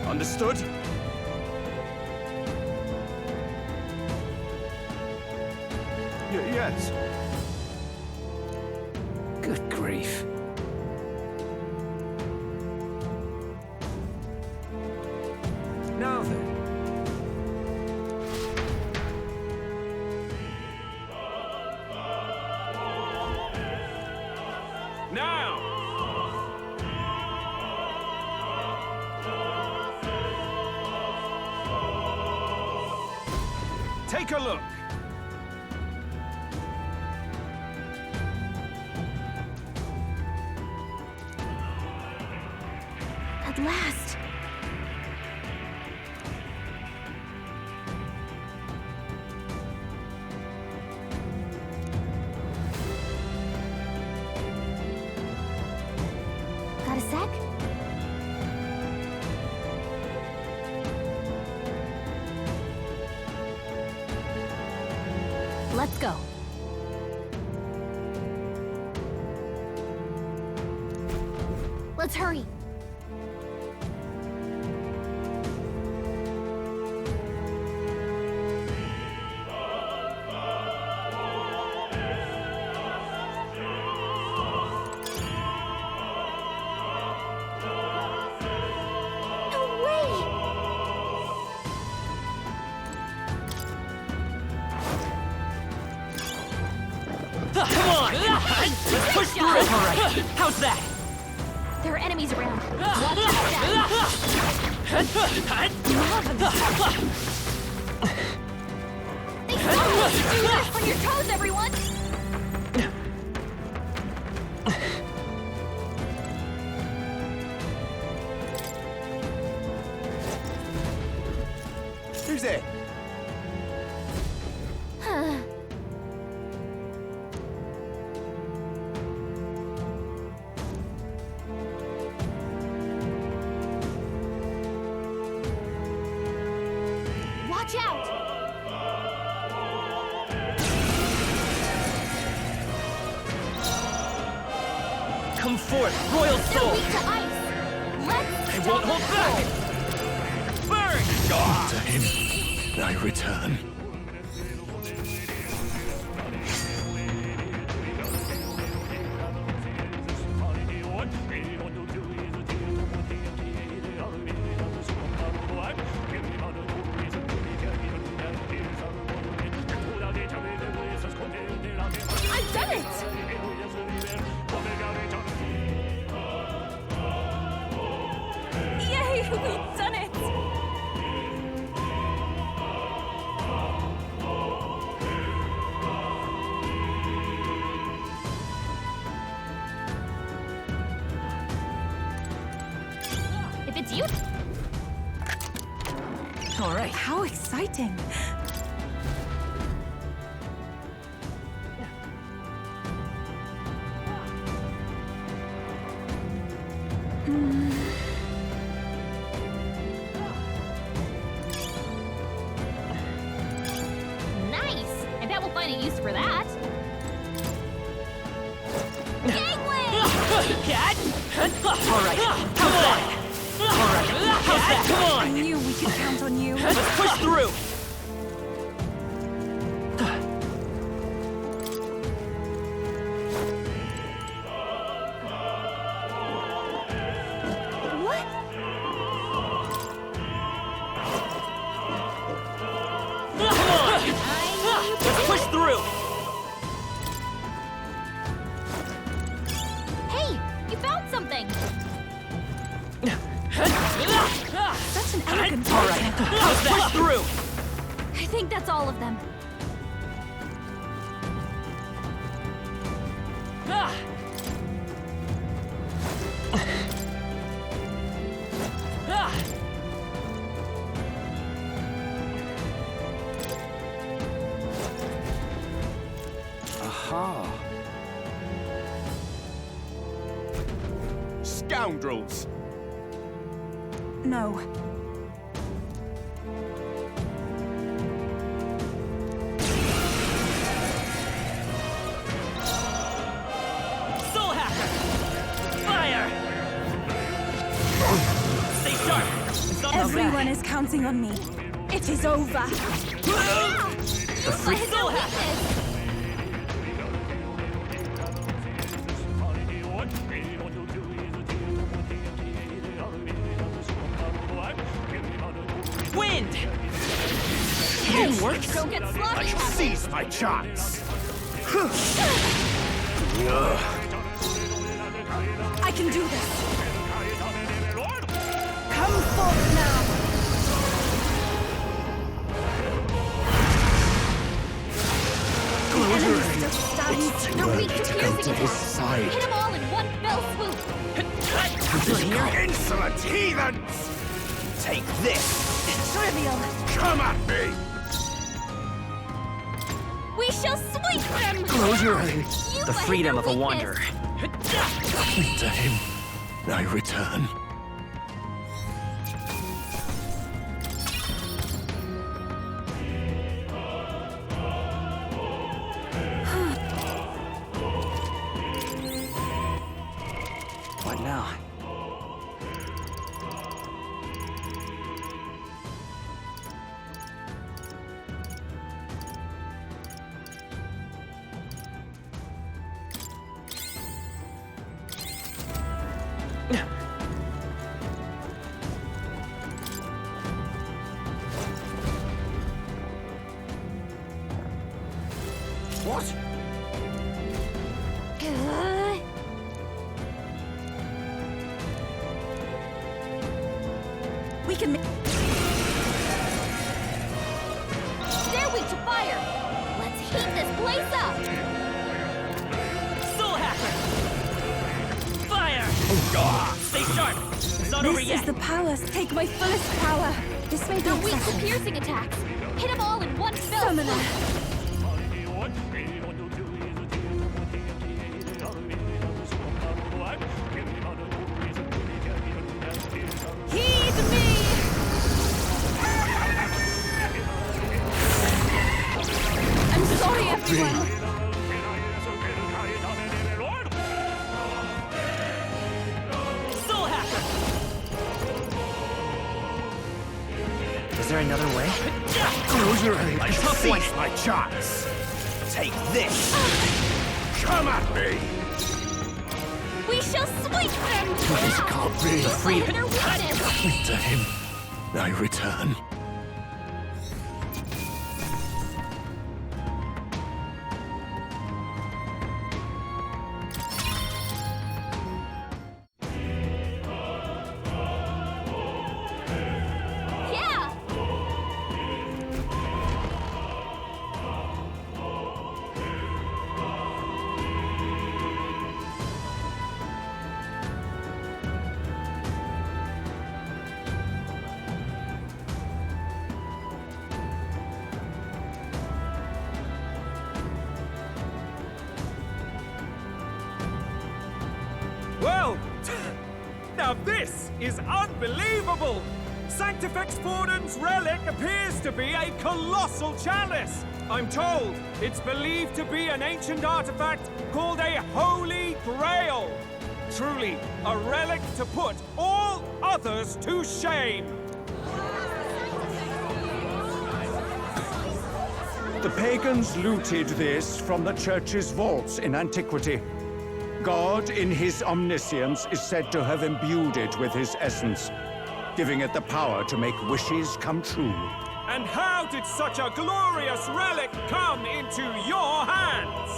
R: Understood? Yes.
C: Good grief.
R: Now then.
O: Now! Take a look.
A: At last. Got a sec? Let's go. Let's hurry. shot.
N: All right. How's that?
A: There are enemies around. Watch out, Dad. They saw me! On your toes, everyone!
P: Who's there?
A: Watch out!
N: Come forth, Royal
A: They're
N: Soul!
A: weak to ice! Let's
N: I won't hold back! Burn!
M: To him, I return.
A: I've done it!
I: Yay, we've done it!
A: If it's you...
E: All right. How exciting.
A: Nice! I bet we'll find a use for that. Gangway!
N: All right. How's that? All right. How's that? Come
E: I
N: on!
E: knew we could count on you.
N: Let's push through!
A: What?
N: Come on! Let's push through!
A: Hey! You found something!
E: Such an elegant
N: All right. How's that? Push through!
A: I think that's all of them.
R: Aha. Scoundrels!
E: No.
N: Soul Hacker! Fire! Stay sharp! It's not
E: Everyone is counting on me. It is over.
N: The free Soul Hacker! Wind!
A: Hey,
N: It works!
A: go get sloppy, Hacker.
R: Seize my chance!
E: I can do this. Come forth now. The enemy still stands.
A: They're weak to piercing
R: to his
A: attacks.
R: side.
A: Hit them all in one fell swoop.
R: Insolent heathens! Take this!
E: Trivial.
R: Come at me!
A: We shall sweep them!
R: Close your eyes.
A: You
N: The
A: fight
N: freedom
A: their
N: of a
A: weakness.
N: wanderer.
M: To him, I return.
N: What now?
R: What?
E: can make...
A: They're weak to fire! Let's heat this place up!
N: Soul Hacker! Fire! Stay sharp! It's not over
E: This
N: yet!
E: is the power. Take my fullest power. This may
A: They're
E: take
A: weak to
E: seconds.
A: piercing attacks! Hit them all in one fell
E: Summoner.
A: swoop!
E: Heed me! I'm sorry, everyone.
N: Soul Hacker!
P: Is there another way?
R: Close your eyes.
N: A tough one.
R: Seize my chance. Take this. Come at me.
A: We shall sweep them!
R: This can't be.
A: Free their weakness!
R: To him, I return.
A: Yeah!
O: Well, now this is unbelievable! Sanctifex Forden's relic appears to be a colossal chalice. I'm told it's believed to be an ancient artifact called a Holy Grail. Truly, a relic to put all others to shame.
T: The pagans looted this from the church's vaults in antiquity. God, in his omniscience, is said to have imbued it with his essence, giving it the power to make wishes come true.
O: And how did such a glorious relic come into your hands?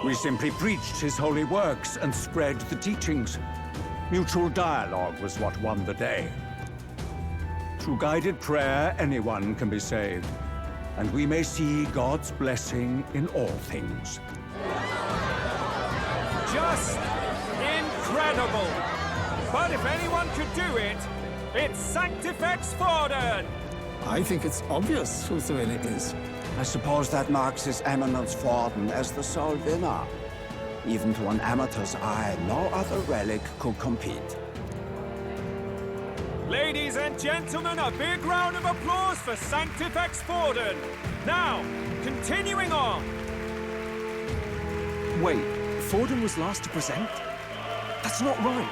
T: We simply preached his holy works and spread the teachings. Mutual dialogue was what won the day. Through guided prayer, anyone can be saved, and we may see God's blessing in all things.
O: Just incredible! But if anyone could do it, it's Sanctifex Forden!
U: I think it's obvious who the relic is.
L: I suppose that marks His Eminence Forden as the sole winner. Even to an amateur's eye, no other relic could compete.
O: Ladies and gentlemen, a big round of applause for Sanctifex Forden! Now, continuing on.
V: Wait, Forden was last to present? That's not right.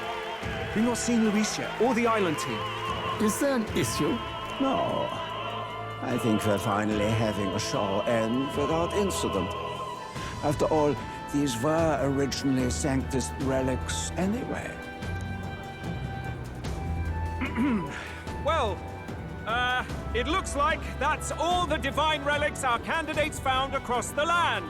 V: We've not seen Luis yet, or the island team.
U: Is there an issue?
L: No. I think we're finally having a show end without incident. After all, these were originally Sanctus relics anyway.
O: Well, it looks like that's all the divine relics our candidates found across the land.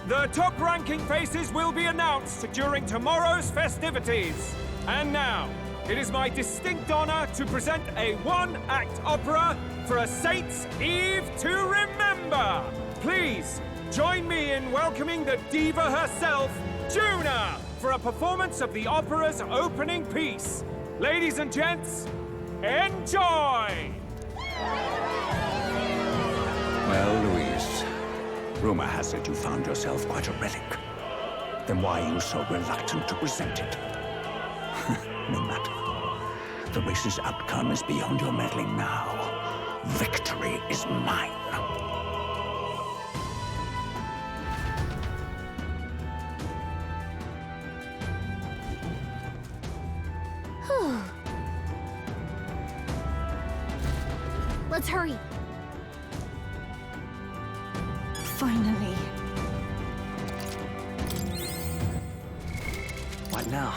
O: The top-ranking faces will be announced during tomorrow's festivities. And now, it is my distinct honor to present a one-act opera for a Saint's Eve to remember. Please, join me in welcoming the diva herself, Juna, for a performance of the opera's opening piece. Ladies and gents, enjoy!
T: Well, Louise, rumor has it you found yourself quite a relic. Then why are you so reluctant to present it? No matter. The race's outcome is beyond your meddling now. Victory is mine.
A: Let's hurry.
E: Finally.
P: What now?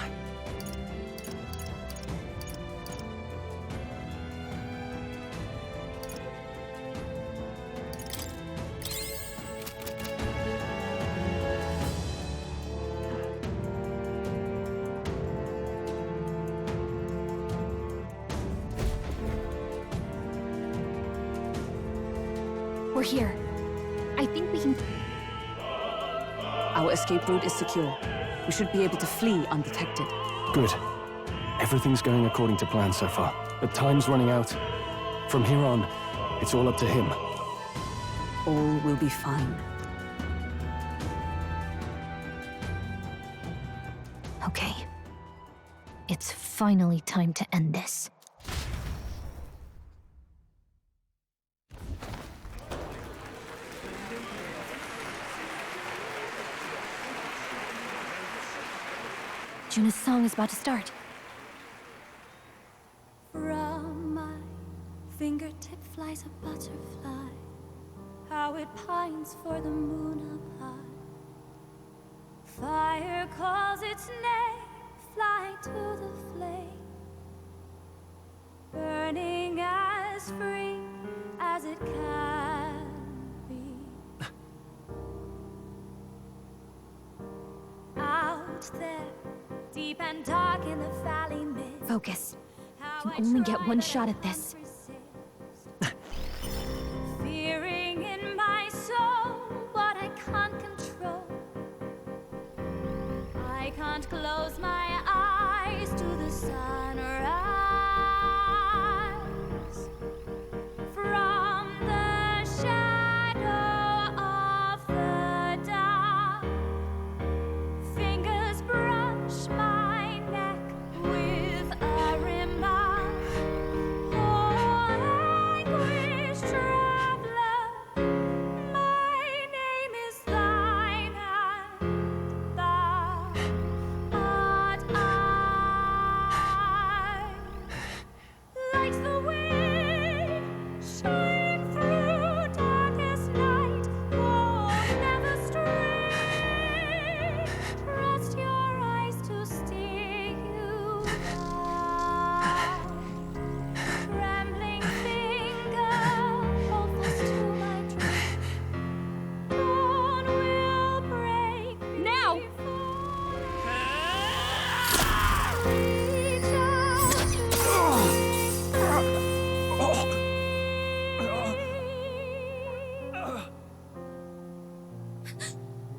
A: We're here. I think we can...
J: Our escape route is secure. We should be able to flee undetected.
F: Good. Everything's going according to plan so far, but time's running out. From here on, it's all up to him.
J: All will be fine.
A: Okay. It's finally time to end this. Juna's song is about to start.
I: From my fingertip flies a butterfly, how it pines for the moon up high. Fire calls its name, fly to the flame, burning as free as it can be. Out there, deep and dark in the valley mist.
A: Focus. You can only get one shot at this.
I: Fearing in my soul what I can't control. I can't close my eyes to the sunrise. From the shadow of the dark, fingers brush my neck with a remark. Oh, anguish traveler, my name is thine, and thou art I. Like the wind, shine through darkest night. Oh, never stray. Trust your eyes to steer you down. Trembling finger, hopefuls to my dream. Dawn will break now. Reach out to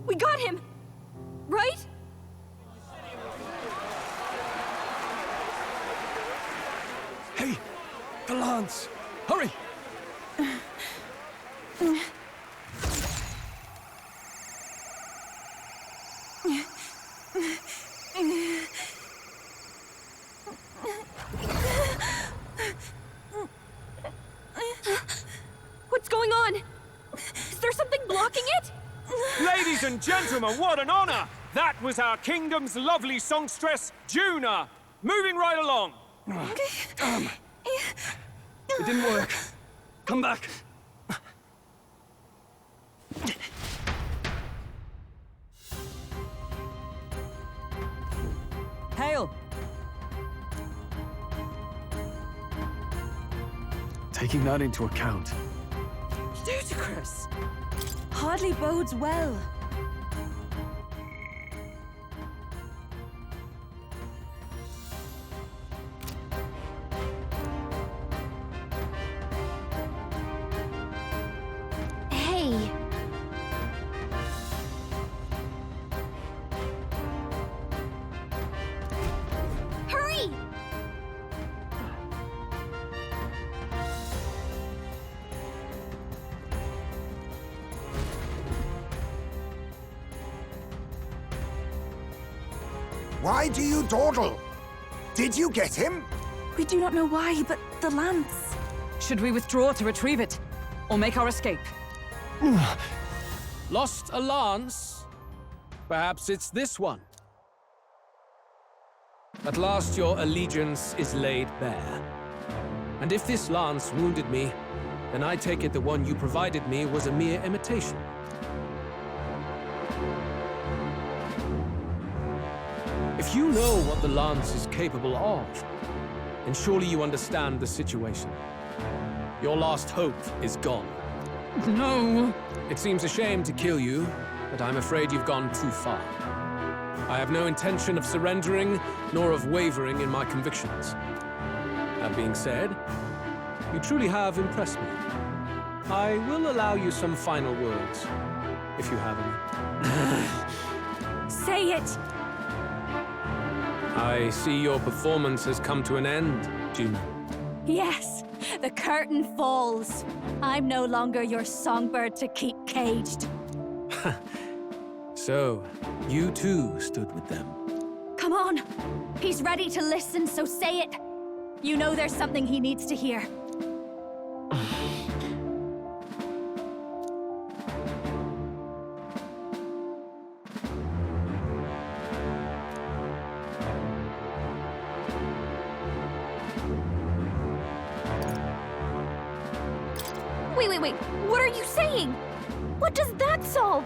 Q: We got him! Right?
F: Hey! The lance! Hurry!
Q: What's going on? Is there something blocking it?
O: Ladies and gentlemen, what an honor! That was our kingdom's lovely songstress, Juna. Moving right along.
F: It didn't work. Come back.
J: Hail!
F: Taking that into account,
J: Ludicrous!
E: Hardly bodes well.
A: Hey! Hurry!
H: Why do you dawdle? Did you get him?
E: We do not know why, but the lance.
J: Should we withdraw to retrieve it? Or make our escape?
D: Lost a lance? Perhaps it's this one. At last your allegiance is laid bare. And if this lance wounded me, then I take it the one you provided me was a mere imitation. If you know what the lance is capable of, then surely you understand the situation. Your last hope is gone.
J: No!
D: It seems a shame to kill you, but I'm afraid you've gone too far. I have no intention of surrendering, nor of wavering in my convictions. That being said, you truly have impressed me. I will allow you some final words, if you have any.
I: Say it!
D: I see your performance has come to an end, Juna.
I: Yes, the curtain falls. I'm no longer your songbird to keep caged.
D: So, you too stood with them.
I: Come on! He's ready to listen, so say it! You know there's something he needs to hear.
A: Wait, what are you saying? What does that solve?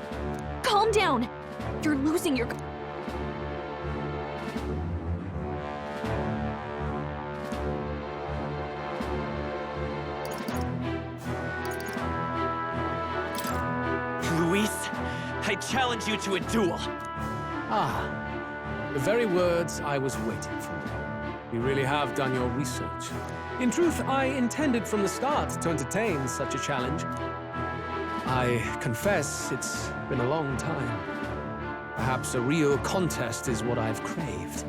A: Calm down. You're losing your...
N: Luis, I challenge you to a duel.
D: Ah, the very words I was waiting for. You really have done your research. In truth, I intended from the start to entertain such a challenge. I confess it's been a long time. Perhaps a real contest is what I've craved.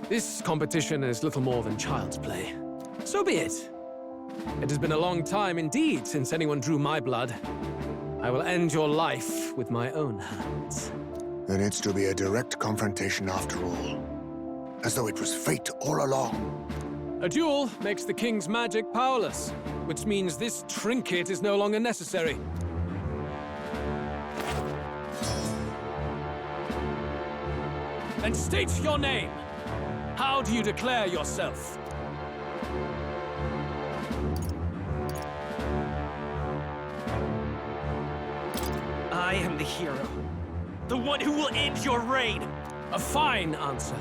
D: This competition is little more than child's play. So be it. It has been a long time indeed since anyone drew my blood. I will end your life with my own hands.
H: Then it's to be a direct confrontation after all. As though it was fate all along.
D: A duel makes the king's magic powerless, which means this trinket is no longer necessary. Then state your name. How do you declare yourself?
N: I am the hero. The one who will end your reign.
D: A fine answer.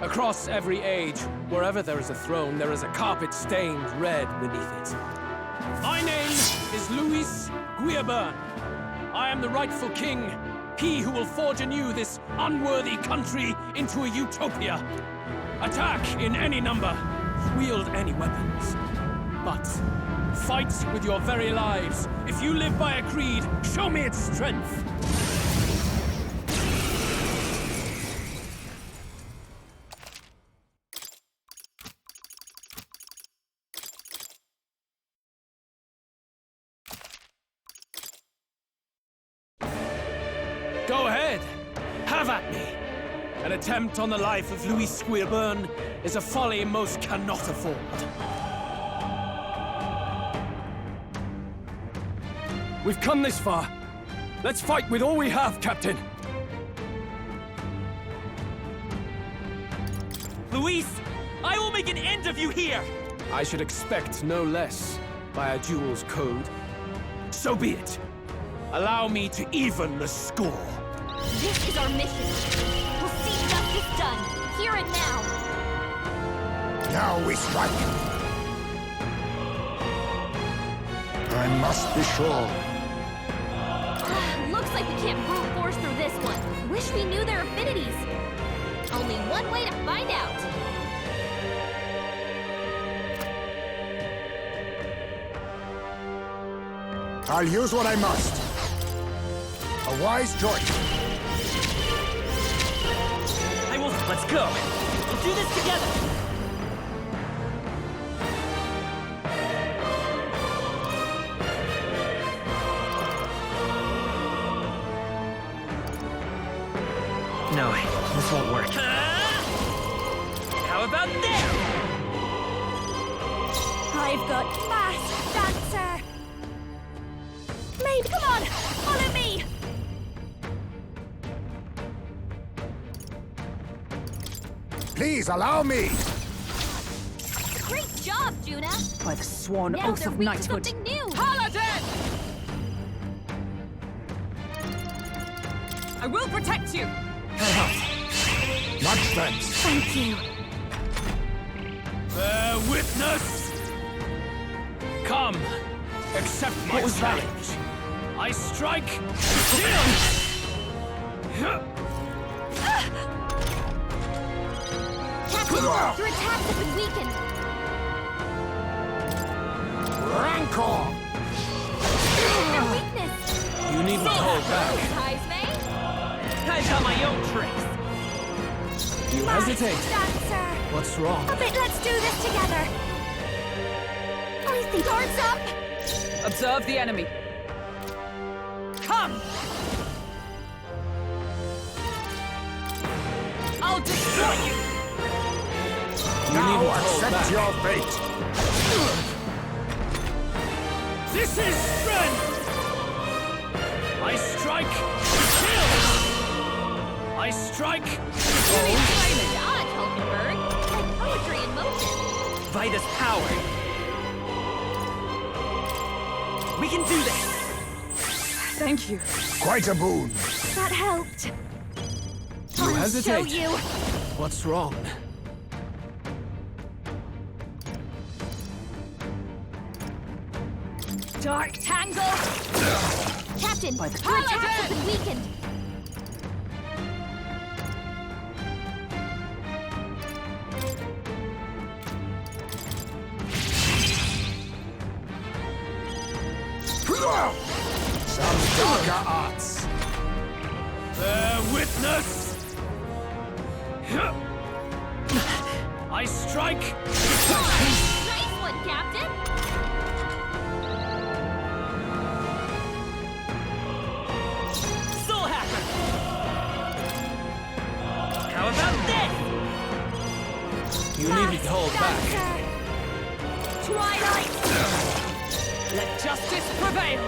D: Across every age, wherever there is a throne, there is a carpet stained red beneath it. My name is Luis Guiaburn. I am the rightful king, he who will forge anew this unworthy country into a utopia. Attack in any number, wield any weapons. But fight with your very lives. If you live by a creed, show me its strength. Go ahead. Have at me. An attempt on the life of Louis Squeerburn is a folly most cannot afford.
P: We've come this far. Let's fight with all we have, Captain.
N: Luis, I will make an end of you here.
D: I should expect no less by a duel's code. So be it. Allow me to even the score.
A: This is our mission. We'll see justice done, here and now.
H: Now we strike. I must be sure.
A: Looks like we can't brute force through this one. Wish we knew their affinities. Only one way to find out.
H: I'll use what I must. A wise choice.
N: I will. Let's go. We'll do this together. No, this won't work. How about there?
I: I've got fast dancer. Maid, come on, follow me.
H: Please allow me.
A: Great job, Juna.
J: By the sworn
A: Now
J: oath
A: they're
J: of
A: weak to
J: knighthood.
A: something new.
Q: Paladin! I will protect you.
H: Much thanks.
I: Thank you.
D: Bear witness! Come, accept my challenge. I strike, still!
A: Captain, your attacks have been weakened.
H: Rancor!
D: back.
N: I've got my own tricks.
D: You hesitate.
I: Dancer!
D: What's wrong?
I: A bit, let's do this together. I think guards up!
J: Observe the enemy. Come! I'll destroy you!
M: Now accept your fate.
N: This is strength! I strike! Kill! I strike!
A: Dodge, Hulkenberg. Like poetry in motion.
N: Vitus power! We can do this!
J: Thank you.
H: Quite a boon.
I: That helped.
D: You
I: I'll
D: hesitate.
I: show you.
D: What's wrong?
I: Dark Tangle!
A: Captain,
N: By the
A: your attacks have been weakened.
H: Some darker arts.
N: Bear witness! I strike!
A: Nice one, Captain.
N: Soul Hacker! How about this?
D: You needn't hold back.
I: Twilight!
J: Let justice prevail!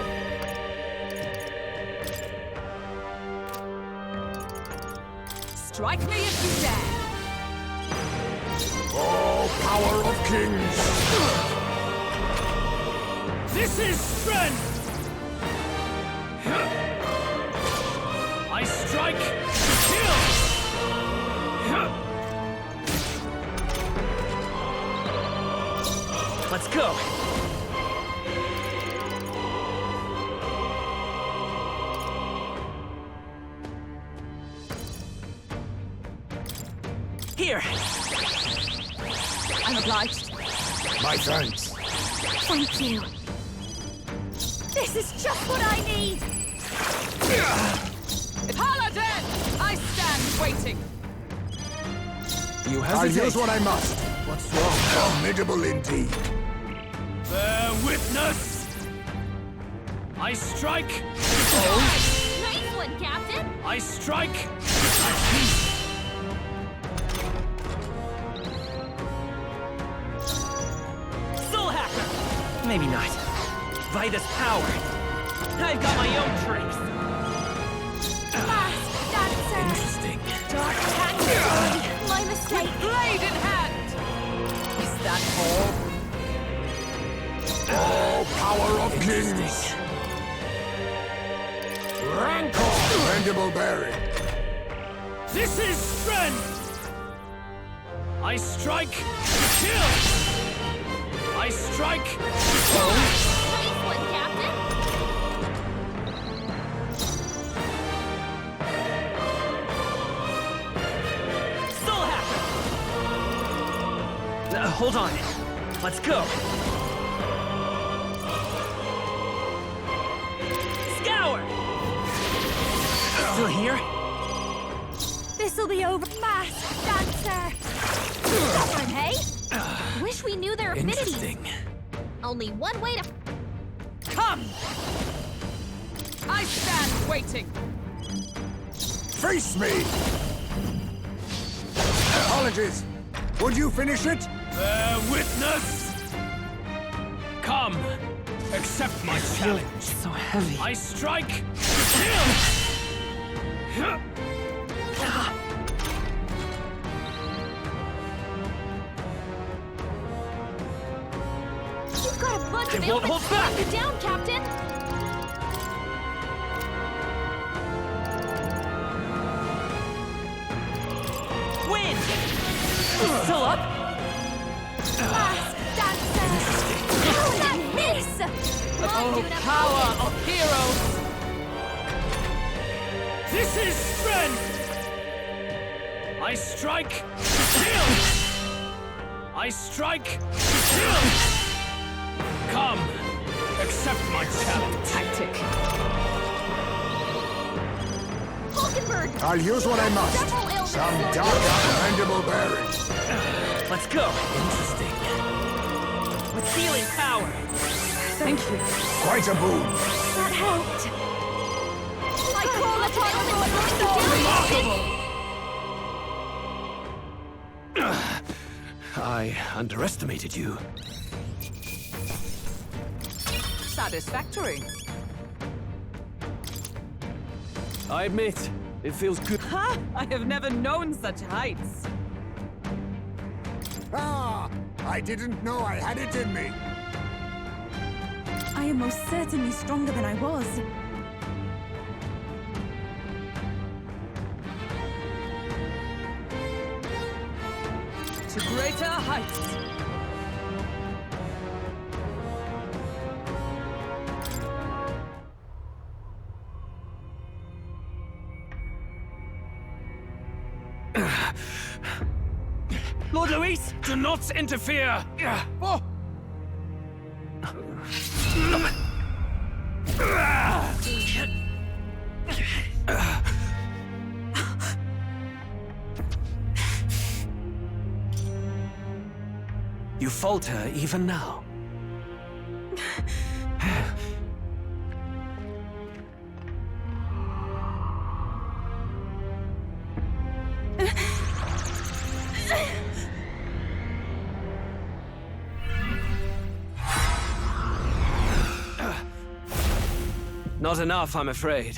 J: Strike me if you dare!
H: Oh, power of kings!
N: This is strength! I strike! Kill! Let's go! Here!
J: I'm obliged.
H: My thanks.
I: Thank you. This is just what I need!
J: Paladin! I stand waiting.
D: You
H: I'll
D: hesitate.
H: use what I must.
D: What's wrong?
H: Formidable indeed.
N: Bear witness! I strike!
A: Nice one, Captain.
N: I strike! Soul Hacker! Maybe not. Vitus power! I've got my own tricks!
I: Mask Dancer!
N: Interesting.
I: Dark Tangle! My mistake!
J: Blade in hand! Is that all?
H: Oh, power of kings! Rancor! Mandible berry.
N: This is strength! I strike! Kill! I strike!
A: Nice one, Captain.
N: Soul Hacker! Hold on. Let's go. Scour! Still here?
I: This'll be over. Mask Dancer!
A: Stubborn, hey? Wish we knew their affinities.
N: Interesting.
A: Only one way to...
J: Come! I stand waiting.
H: Face me! Apologies. Would you finish it?
N: Bear witness! Come! Accept my challenge.
J: So heavy.
N: I strike! Kill!
A: You've got a bunch
N: It
A: of
N: won't
A: ailments
N: hold back.
A: slowing you down, Captain.
N: Win! Still up?
I: Mask Dancer! How did that miss?
J: Oh, power of heroes!
N: This is strength! I strike! Kill! I strike! Kill! Come! Accept my challenge.
J: Tactic.
A: Mockingbird!
H: I'll use what I must.
A: Several ailments,
H: Some
A: Lord
H: dark,
A: Lewis.
H: unbendable berries.
N: Let's go. Interesting. With healing power.
J: Thank you.
H: Quite a boon.
A: That helped. I call upon the
P: I underestimated you.
J: Satisfactory.
P: I admit, it feels good.
J: Ha! I have never known such heights.
H: Ah! I didn't know I had it in me.
E: I am most certainly stronger than I was.
J: To greater heights.
P: Lord Luis, do not interfere! Oh. You falter even now. Not enough, I'm afraid.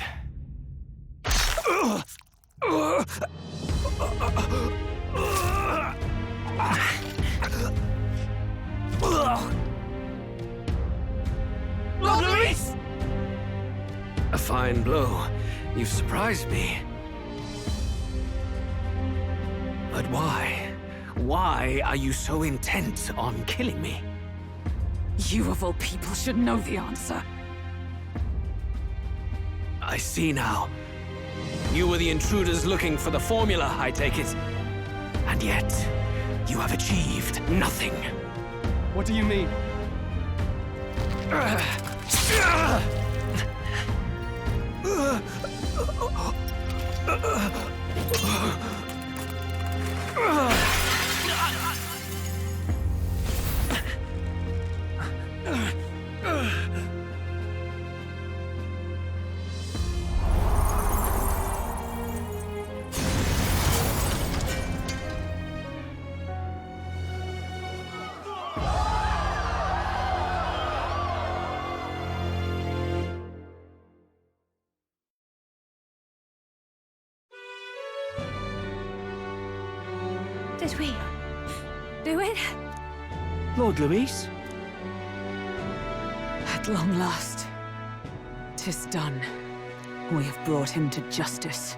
J: Lord Luis!
P: A fine blow. You've surprised me. But why? Why are you so intent on killing me?
J: You of all people should know the answer.
P: I see now. You were the intruders looking for the formula, I take it. And yet, you have achieved nothing.
F: What do you mean?
I: Did we do it?
P: Lord Luis?
J: At long last, 'tis done. We have brought him to justice.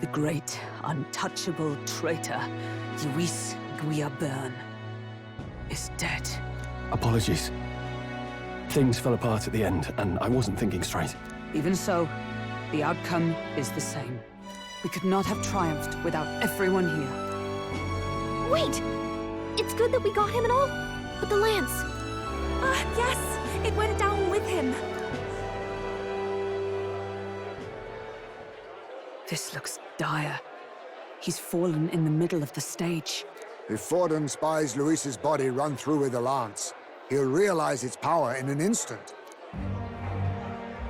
J: The great, untouchable traitor, Luis Guillaburn, is dead.
F: Apologies. Things fell apart at the end, and I wasn't thinking straight.
J: Even so, the outcome is the same. We could not have triumphed without everyone here.
A: Wait! It's good that we got him and all, but the lance...
E: Yes! It went down with him!
J: This looks dire. He's fallen in the middle of the stage.
H: If Forden spies Luis's body run through with a lance, he'll realize its power in an instant.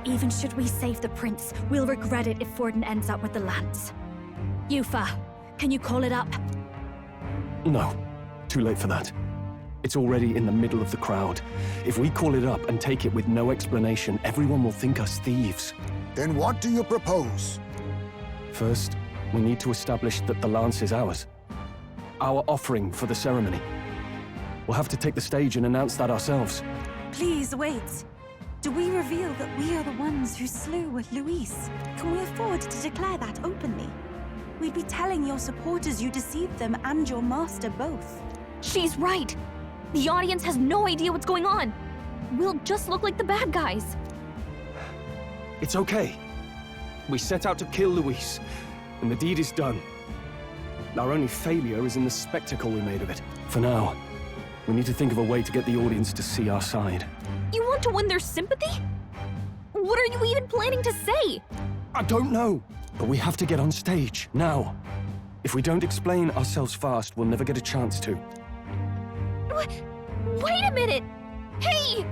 I: Even should we save the prince, we'll regret it if Forden ends up with the lance. Yufa, can you call it up?
F: No. Too late for that. It's already in the middle of the crowd. If we call it up and take it with no explanation, everyone will think us thieves.
H: Then what do you propose?
F: First, we need to establish that the lance is ours. Our offering for the ceremony. We'll have to take the stage and announce that ourselves.
E: Please wait. Do we reveal that we are the ones who slew Luis? Can we afford to declare that openly? We'd be telling your supporters you deceived them and your master both.
A: She's right! The audience has no idea what's going on! We'll just look like the bad guys.
F: It's okay. We set out to kill Luis, and the deed is done. Our only failure is in the spectacle we made of it. For now, we need to think of a way to get the audience to see our side.
A: You want to win their sympathy? What are you even planning to say?
F: I don't know. But we have to get on stage, now. If we don't explain ourselves fast, we'll never get a chance to.
A: Wait a minute! Hey!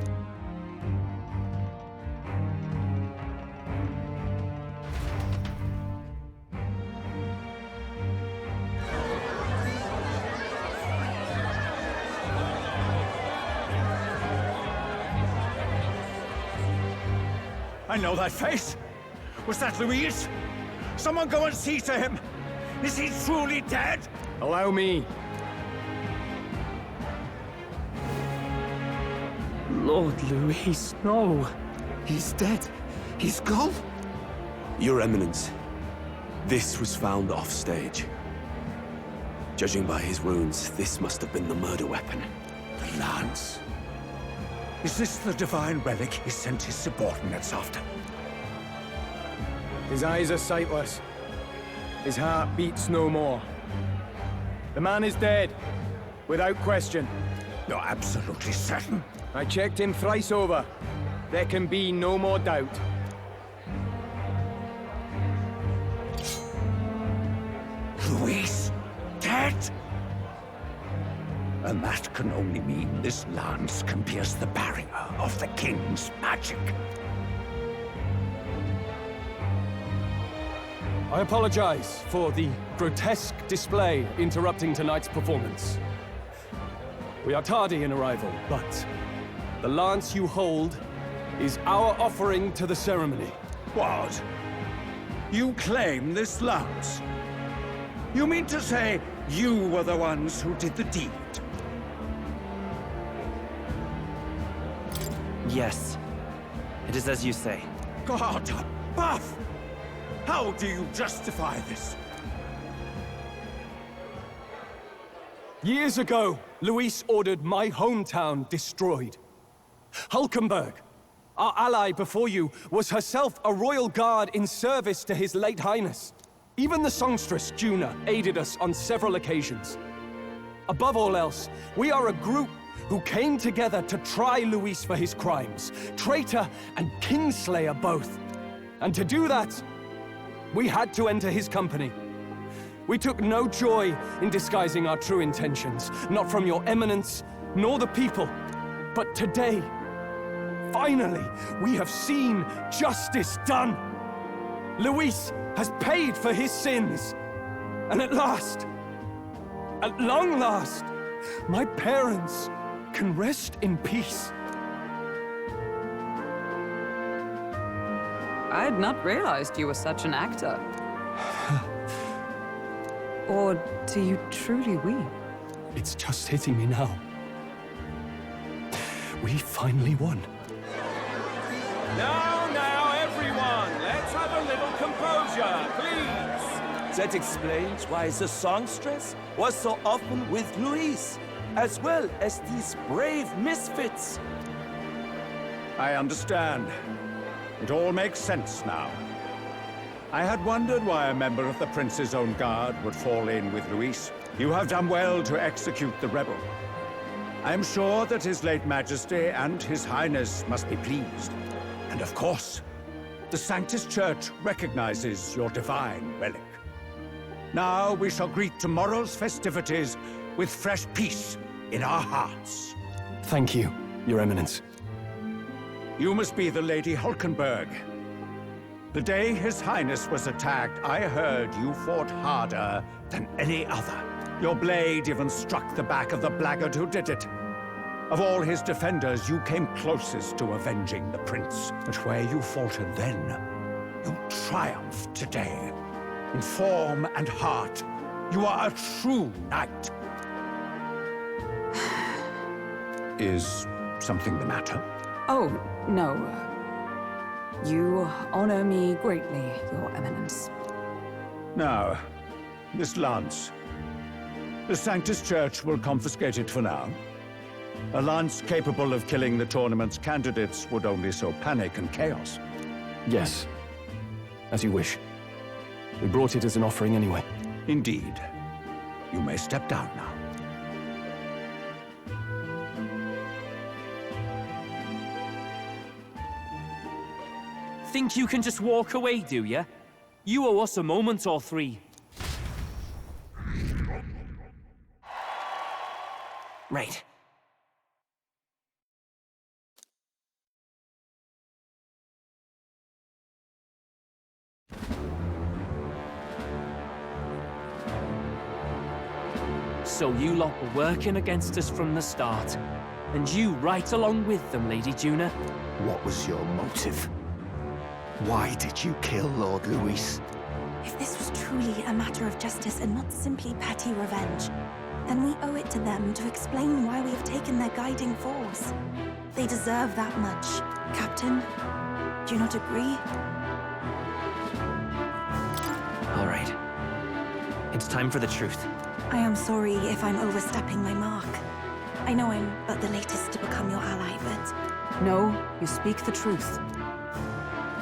R: I know that face. Was that Louise? Someone go and see to him. Is he truly dead?
F: Allow me.
V: Lord Louis, no. He's dead. He's gone. Your Eminence, this was found off-stage. Judging by his wounds, this must have been the murder weapon.
R: The lance? Is this the divine relic he sent his subordinates after?
B: His eyes are sightless. His heart beats no more. The man is dead, without question.
R: You're absolutely certain?
B: I checked him thrice over. There can be no more doubt.
R: Louise? Dead? And that can only mean this lance can pierce the barrier of the King's magic.
F: I apologize for the grotesque display interrupting tonight's performance. We are tardy in arrival, but the lance you hold is our offering to the ceremony.
R: What? You claim this lance? You mean to say you were the ones who did the deed?
N: Yes. It is as you say.
R: God above! How do you justify this?
F: Years ago, Luis ordered my hometown destroyed. Hulkenberg, our ally before you, was herself a royal guard in service to his late highness. Even the songstress, Juna, aided us on several occasions. Above all else, we are a group who came together to try Luis for his crimes, traitor and kingslayer both. And to do that, we had to enter his company. We took no joy in disguising our true intentions, not from your eminence, nor the people. But today, finally, we have seen justice done. Luis has paid for his sins. And at last, at long last, my parents can rest in peace.
J: I had not realized you were such an actor. Or do you truly weep?
F: It's just hitting me now. We finally won.
O: Now, everyone, let's have a little composure, please.
K: That explains why the songstress was so often with Louise, as well as these brave misfits.
R: I understand. It all makes sense now. I had wondered why a member of the Prince's own guard would fall in with Luis. You have done well to execute the rebel. I am sure that His late Majesty and His Highness must be pleased. And of course, the Sanctus Church recognizes your divine relic. Now we shall greet tomorrow's festivities with fresh peace in our hearts.
F: Thank you, Your Eminence.
R: You must be the Lady Hulkenberg. The day His Highness was attacked, I heard you fought harder than any other. Your blade even struck the back of the blackguard who did it. Of all his defenders, you came closest to avenging the prince. But where you faltered then, you triumphed today. In form and heart, you are a true knight. Is something the matter?
J: Oh, no. You honor me greatly, Your Eminence.
R: Now, this lance. The Sanctus Church will confiscate it for now. A lance capable of killing the tournament's candidates would only sow panic and chaos.
F: Yes, as you wish. We brought it as an offering anyway.
R: Indeed. You may step down now.
C: Think you can just walk away, do ya? You owe us a moment or three.
N: Right.
C: So you lot were working against us from the start. And you right along with them, Lady Juna.
L: What was your motive? Why did you kill Lord Luis?
E: If this was truly a matter of justice and not simply petty revenge, then we owe it to them to explain why we have taken their guiding force. They deserve that much. Captain, do you not agree?
N: All right. It's time for the truth.
E: I am sorry if I'm overstepping my mark. I know I'm but the latest to become your ally, but...
J: No, you speak the truth.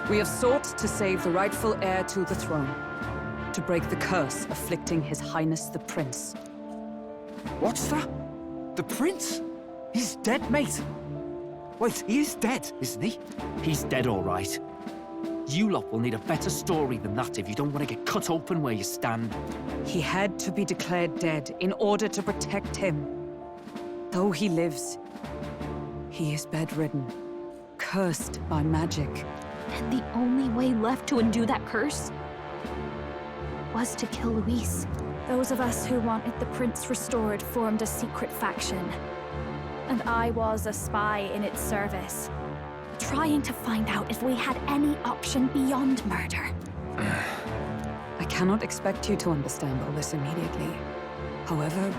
J: We have sought to save the rightful heir to the throne, to break the curse afflicting His Highness the Prince.
V: What's that? The prince? He's dead, mate. Wait, he is dead, isn't he?
C: He's dead, all right. You lot will need a better story than that if you don't want to get cut open where you stand.
J: He had to be declared dead in order to protect him. Though he lives, he is bedridden, cursed by magic.
A: And the only way left to undo that curse was to kill Luis.
I: Those of us who wanted the prince restored formed a secret faction. And I was a spy in its service, trying to find out if we had any option beyond murder.
J: I cannot expect you to understand all this immediately. However...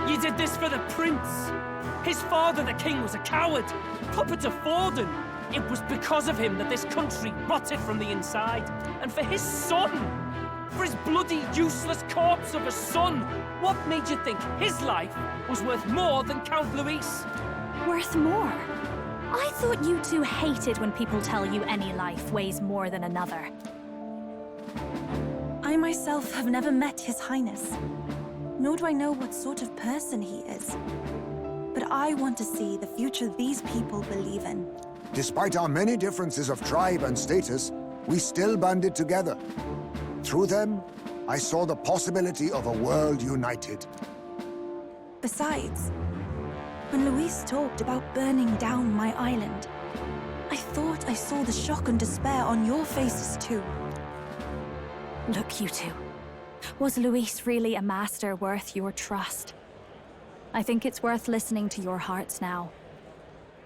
C: You did this for the prince! His father, the king, was a coward! Puppet of Forden! It was because of him that this country rotted from the inside. And for his son! For his bloody, useless corpse of a son! What made you think his life was worth more than Count Luis?
I: Worth more? I thought you two hated when people tell you any life weighs more than another.
E: I myself have never met His Highness, nor do I know what sort of person he is. But I want to see the future these people believe in.
H: Despite our many differences of tribe and status, we still banded together. Through them, I saw the possibility of a world united.
E: Besides, when Luis talked about burning down my island, I thought I saw the shock and despair on your faces too.
I: Look, you two. Was Luis really a master worth your trust? I think it's worth listening to your hearts now.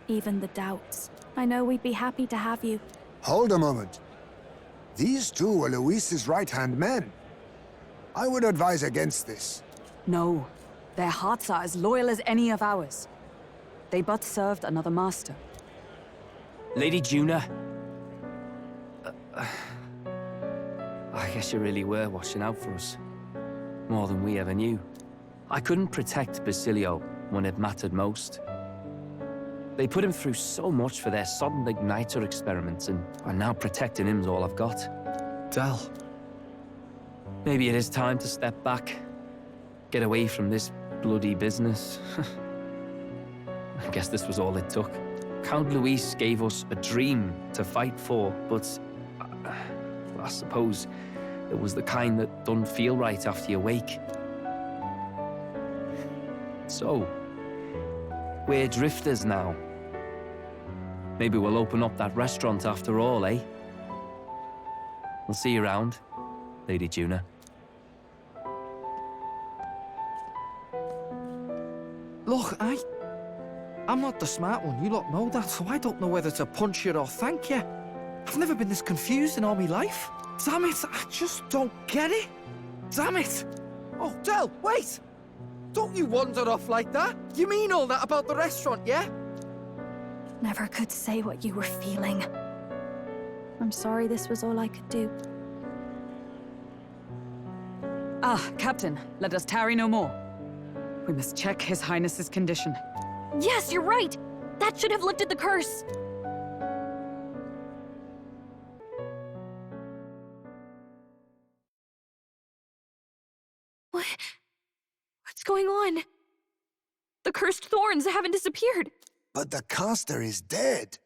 I: Even the doubts. I know we'd be happy to have you.
H: Hold a moment. These two were Luis's right-hand men. I would advise against this.
J: No, their hearts are as loyal as any of ours. They but served another master.
C: Lady Juna. I guess you really were watching out for us. More than we ever knew. I couldn't protect Basilio when it mattered most. They put him through so much for their sudden igniter experiments, and now protecting him's all I've got.
V: Del.
C: Maybe it is time to step back. Get away from this bloody business. I guess this was all it took. Count Luis gave us a dream to fight for, but I suppose it was the kind that doesn't feel right after you wake. So, we're drifters now. Maybe we'll open up that restaurant after all, eh? We'll see you around, Lady Juna.
V: Look, I'm not the smart one, you lot know that, so I don't know whether to punch you or thank you. I've never been this confused in all my life. Damn it, I just don't get it. Damn it! Oh, Del, wait! Don't you wander off like that? You mean all that about the restaurant, yeah?
I: Never could say what you were feeling. I'm sorry this was all I could do.
J: Ah, Captain, let us tarry no more. We must check His Highness's condition.
A: Yes, you're right! That should have lifted the curse! What's going on? The cursed thorns haven't disappeared.
H: But the caster is dead.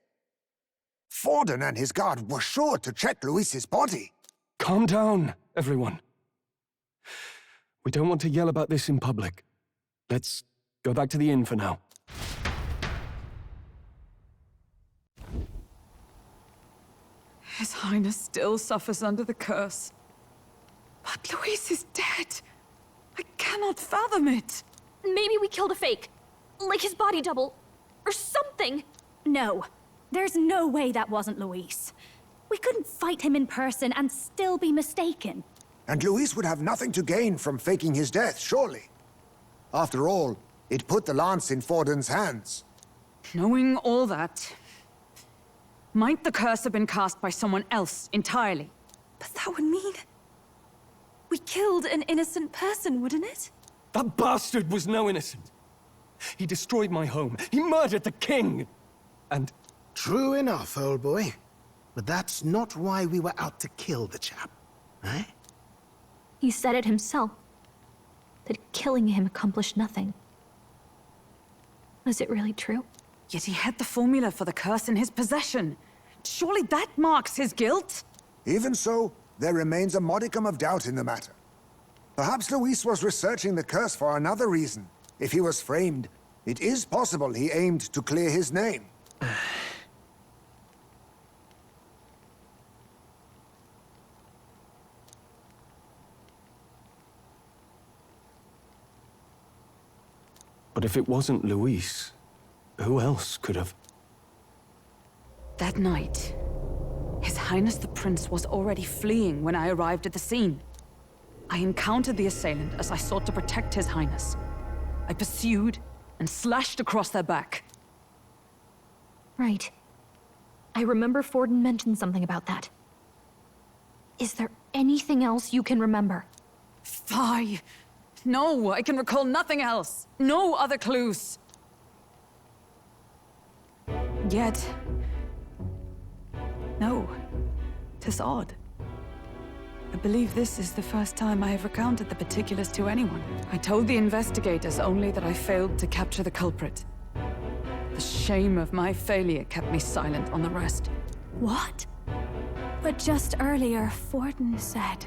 H: Forden and his guard were sure to check Luis's body.
F: Calm down, everyone. We don't want to yell about this in public. Let's go back to the inn for now.
J: His Highness still suffers under the curse. But Luis is dead. I cannot fathom it.
A: Maybe we killed a fake. Like his body double. Or something.
I: No. There's no way that wasn't Luis. We couldn't fight him in person and still be mistaken.
H: And Luis would have nothing to gain from faking his death, surely. After all, it put the lance in Forden's hands.
J: Knowing all that, might the curse have been cast by someone else entirely?
E: But that would mean... we killed an innocent person, wouldn't it?
F: That bastard was no innocent. He destroyed my home. He murdered the king. And...
G: True enough, old boy. But that's not why we were out to kill the chap, eh?
A: He said it himself. That killing him accomplished nothing. Was it really true?
J: Yet he had the formula for the curse in his possession. Surely that marks his guilt?
H: Even so, there remains a modicum of doubt in the matter. Perhaps Luis was researching the curse for another reason. If he was framed, it is possible he aimed to clear his name.
F: But if it wasn't Luis, who else could have?
J: That night, His Highness the Prince was already fleeing when I arrived at the scene. I encountered the assailant as I sought to protect His Highness. I pursued and slashed across their back.
A: Right. I remember Forden mentioned something about that. Is there anything else you can remember?
J: Fie! No, I can recall nothing else. No other clues. Yet... no. 'Tis odd. I believe this is the first time I have recounted the particulars to anyone. I told the investigators only that I failed to capture the culprit. The shame of my failure kept me silent on the rest.
I: What? But just earlier, Forden said...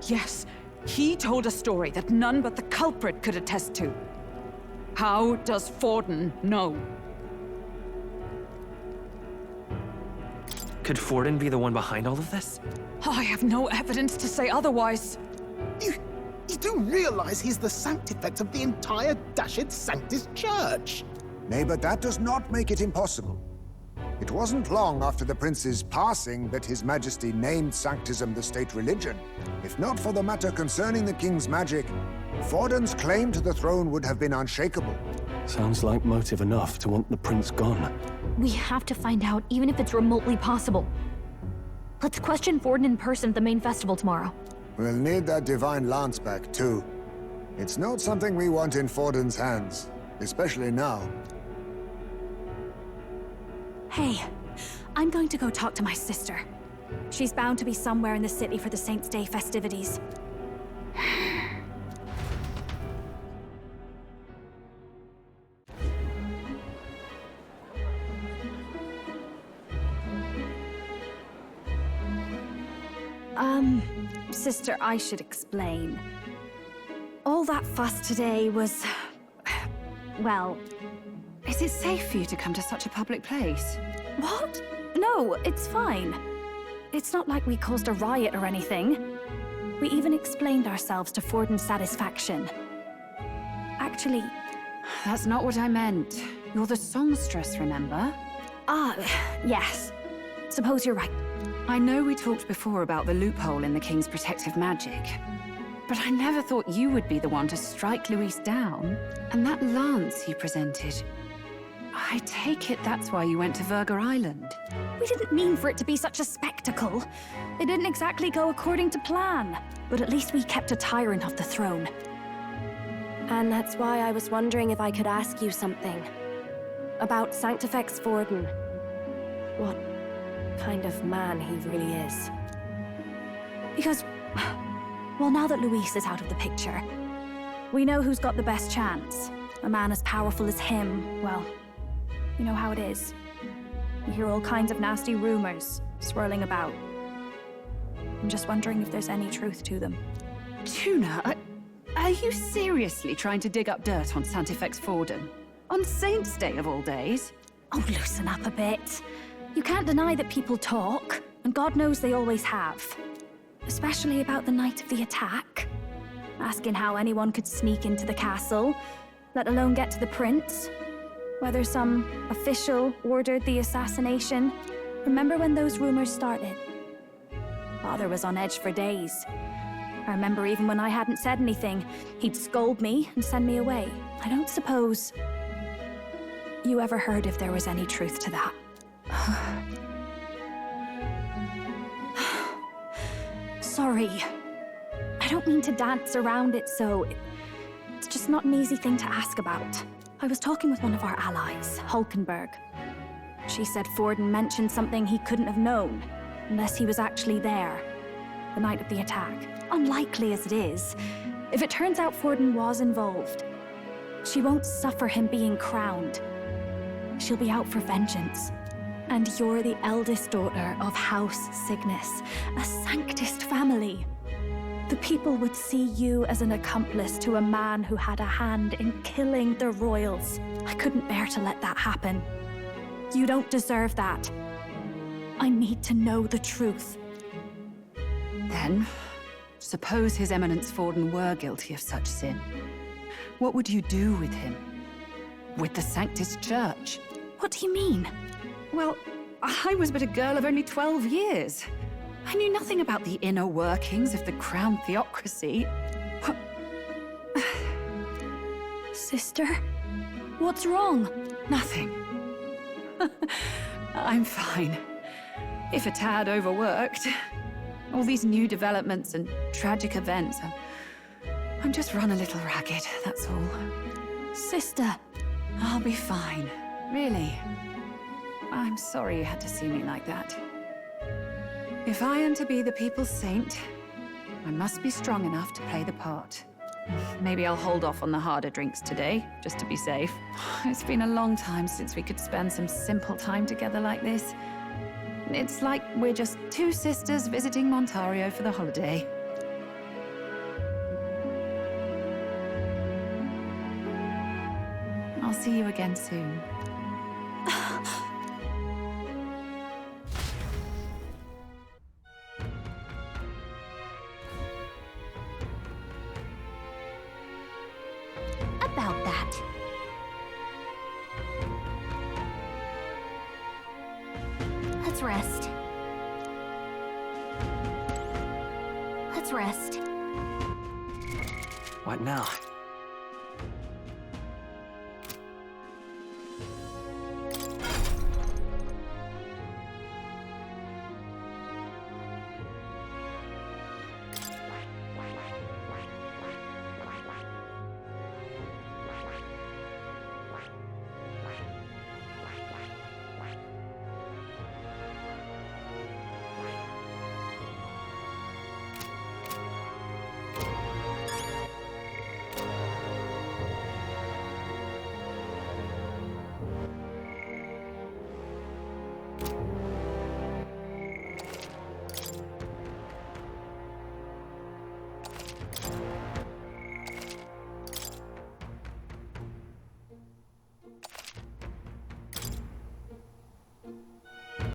J: Yes, he told a story that none but the culprit could attest to. How does Forden know?
N: Could Forden be the one behind all of this?
J: I have no evidence to say otherwise.
G: You do realize he's the sanctifex of the entire Dashed Sanctus Church?
H: Nay, but that does not make it impossible. It wasn't long after the prince's passing that His Majesty named Sanctism the state religion. If not for the matter concerning the king's magic, Forden's claim to the throne would have been unshakable.
F: Sounds like motive enough to want the prince gone.
A: We have to find out, even if it's remotely possible. Let's question Forden in person at the main festival tomorrow.
H: We'll need that divine lance back, too. It's not something we want in Forden's hands, especially now.
I: Hey, I'm going to go talk to my sister. She's bound to be somewhere in the city for the Saints' Day festivities. Sister, I should explain. All that fuss today was... well...
J: Is it safe for you to come to such a public place?
I: What? No, it's fine. It's not like we caused a riot or anything. We even explained ourselves to Forden's satisfaction. Actually...
J: That's not what I meant. You're the songstress, remember?
I: Ah, yes. Suppose you're right.
J: I know we talked before about the loophole in the King's protective magic, but I never thought you would be the one to strike Luis down. And that lance you presented... I take it that's why you went to Virga Island.
I: We didn't mean for it to be such a spectacle. It didn't exactly go according to plan. But at least we kept a tyrant off the throne.
S: And that's why I was wondering if I could ask you something. About Sanctifex Forden. What kind of man he really is.
I: Because, well, now that Luis is out of the picture, we know who's got the best chance. A man as powerful as him, well, you know how it is. You hear all kinds of nasty rumors swirling about. I'm just wondering if there's any truth to them.
J: Tuna, are you seriously trying to dig up dirt on Santifex Forden? On Saint's Day of all days?
I: Oh, loosen up a bit. You can't deny that people talk, and God knows they always have. Especially about the night of the attack. Asking how anyone could sneak into the castle, let alone get to the prince. Whether some official ordered the assassination. Remember when those rumors started? Father was on edge for days. I remember even when I hadn't said anything, he'd scold me and send me away. I don't suppose you ever heard if there was any truth to that. Sorry. I don't mean to dance around it, so it's just not an easy thing to ask about. I was talking with one of our allies, Hulkenberg. She said Forden mentioned something he couldn't have known, unless he was actually there, the night of the attack. Unlikely as it is, if it turns out Forden was involved, she won't suffer him being crowned. She'll be out for vengeance. And you're the eldest daughter of House Cygnus, a Sanctist family. The people would see you as an accomplice to a man who had a hand in killing the royals. I couldn't bear to let that happen. You don't deserve that. I need to know the truth.
J: Then, suppose His Eminence Forden were guilty of such sin. What would you do with him? With the Sanctist Church?
I: What do you mean?
J: Well, I was but a girl of only 12 years. I knew nothing about the inner workings of the crown theocracy.
I: Sister? What's wrong?
J: Nothing. I'm fine. If a tad overworked. All these new developments and tragic events. I'm just run a little ragged, that's all.
I: Sister.
J: I'll be fine. Really. I'm sorry you had to see me like that. If I am to be the people's saint, I must be strong enough to play the part. Maybe I'll hold off on the harder drinks today, just to be safe. It's been a long time since we could spend some simple time together like this. It's like we're just two sisters visiting Montario for the holiday. I'll see you again soon.
A: About that. Let's rest.
N: What now?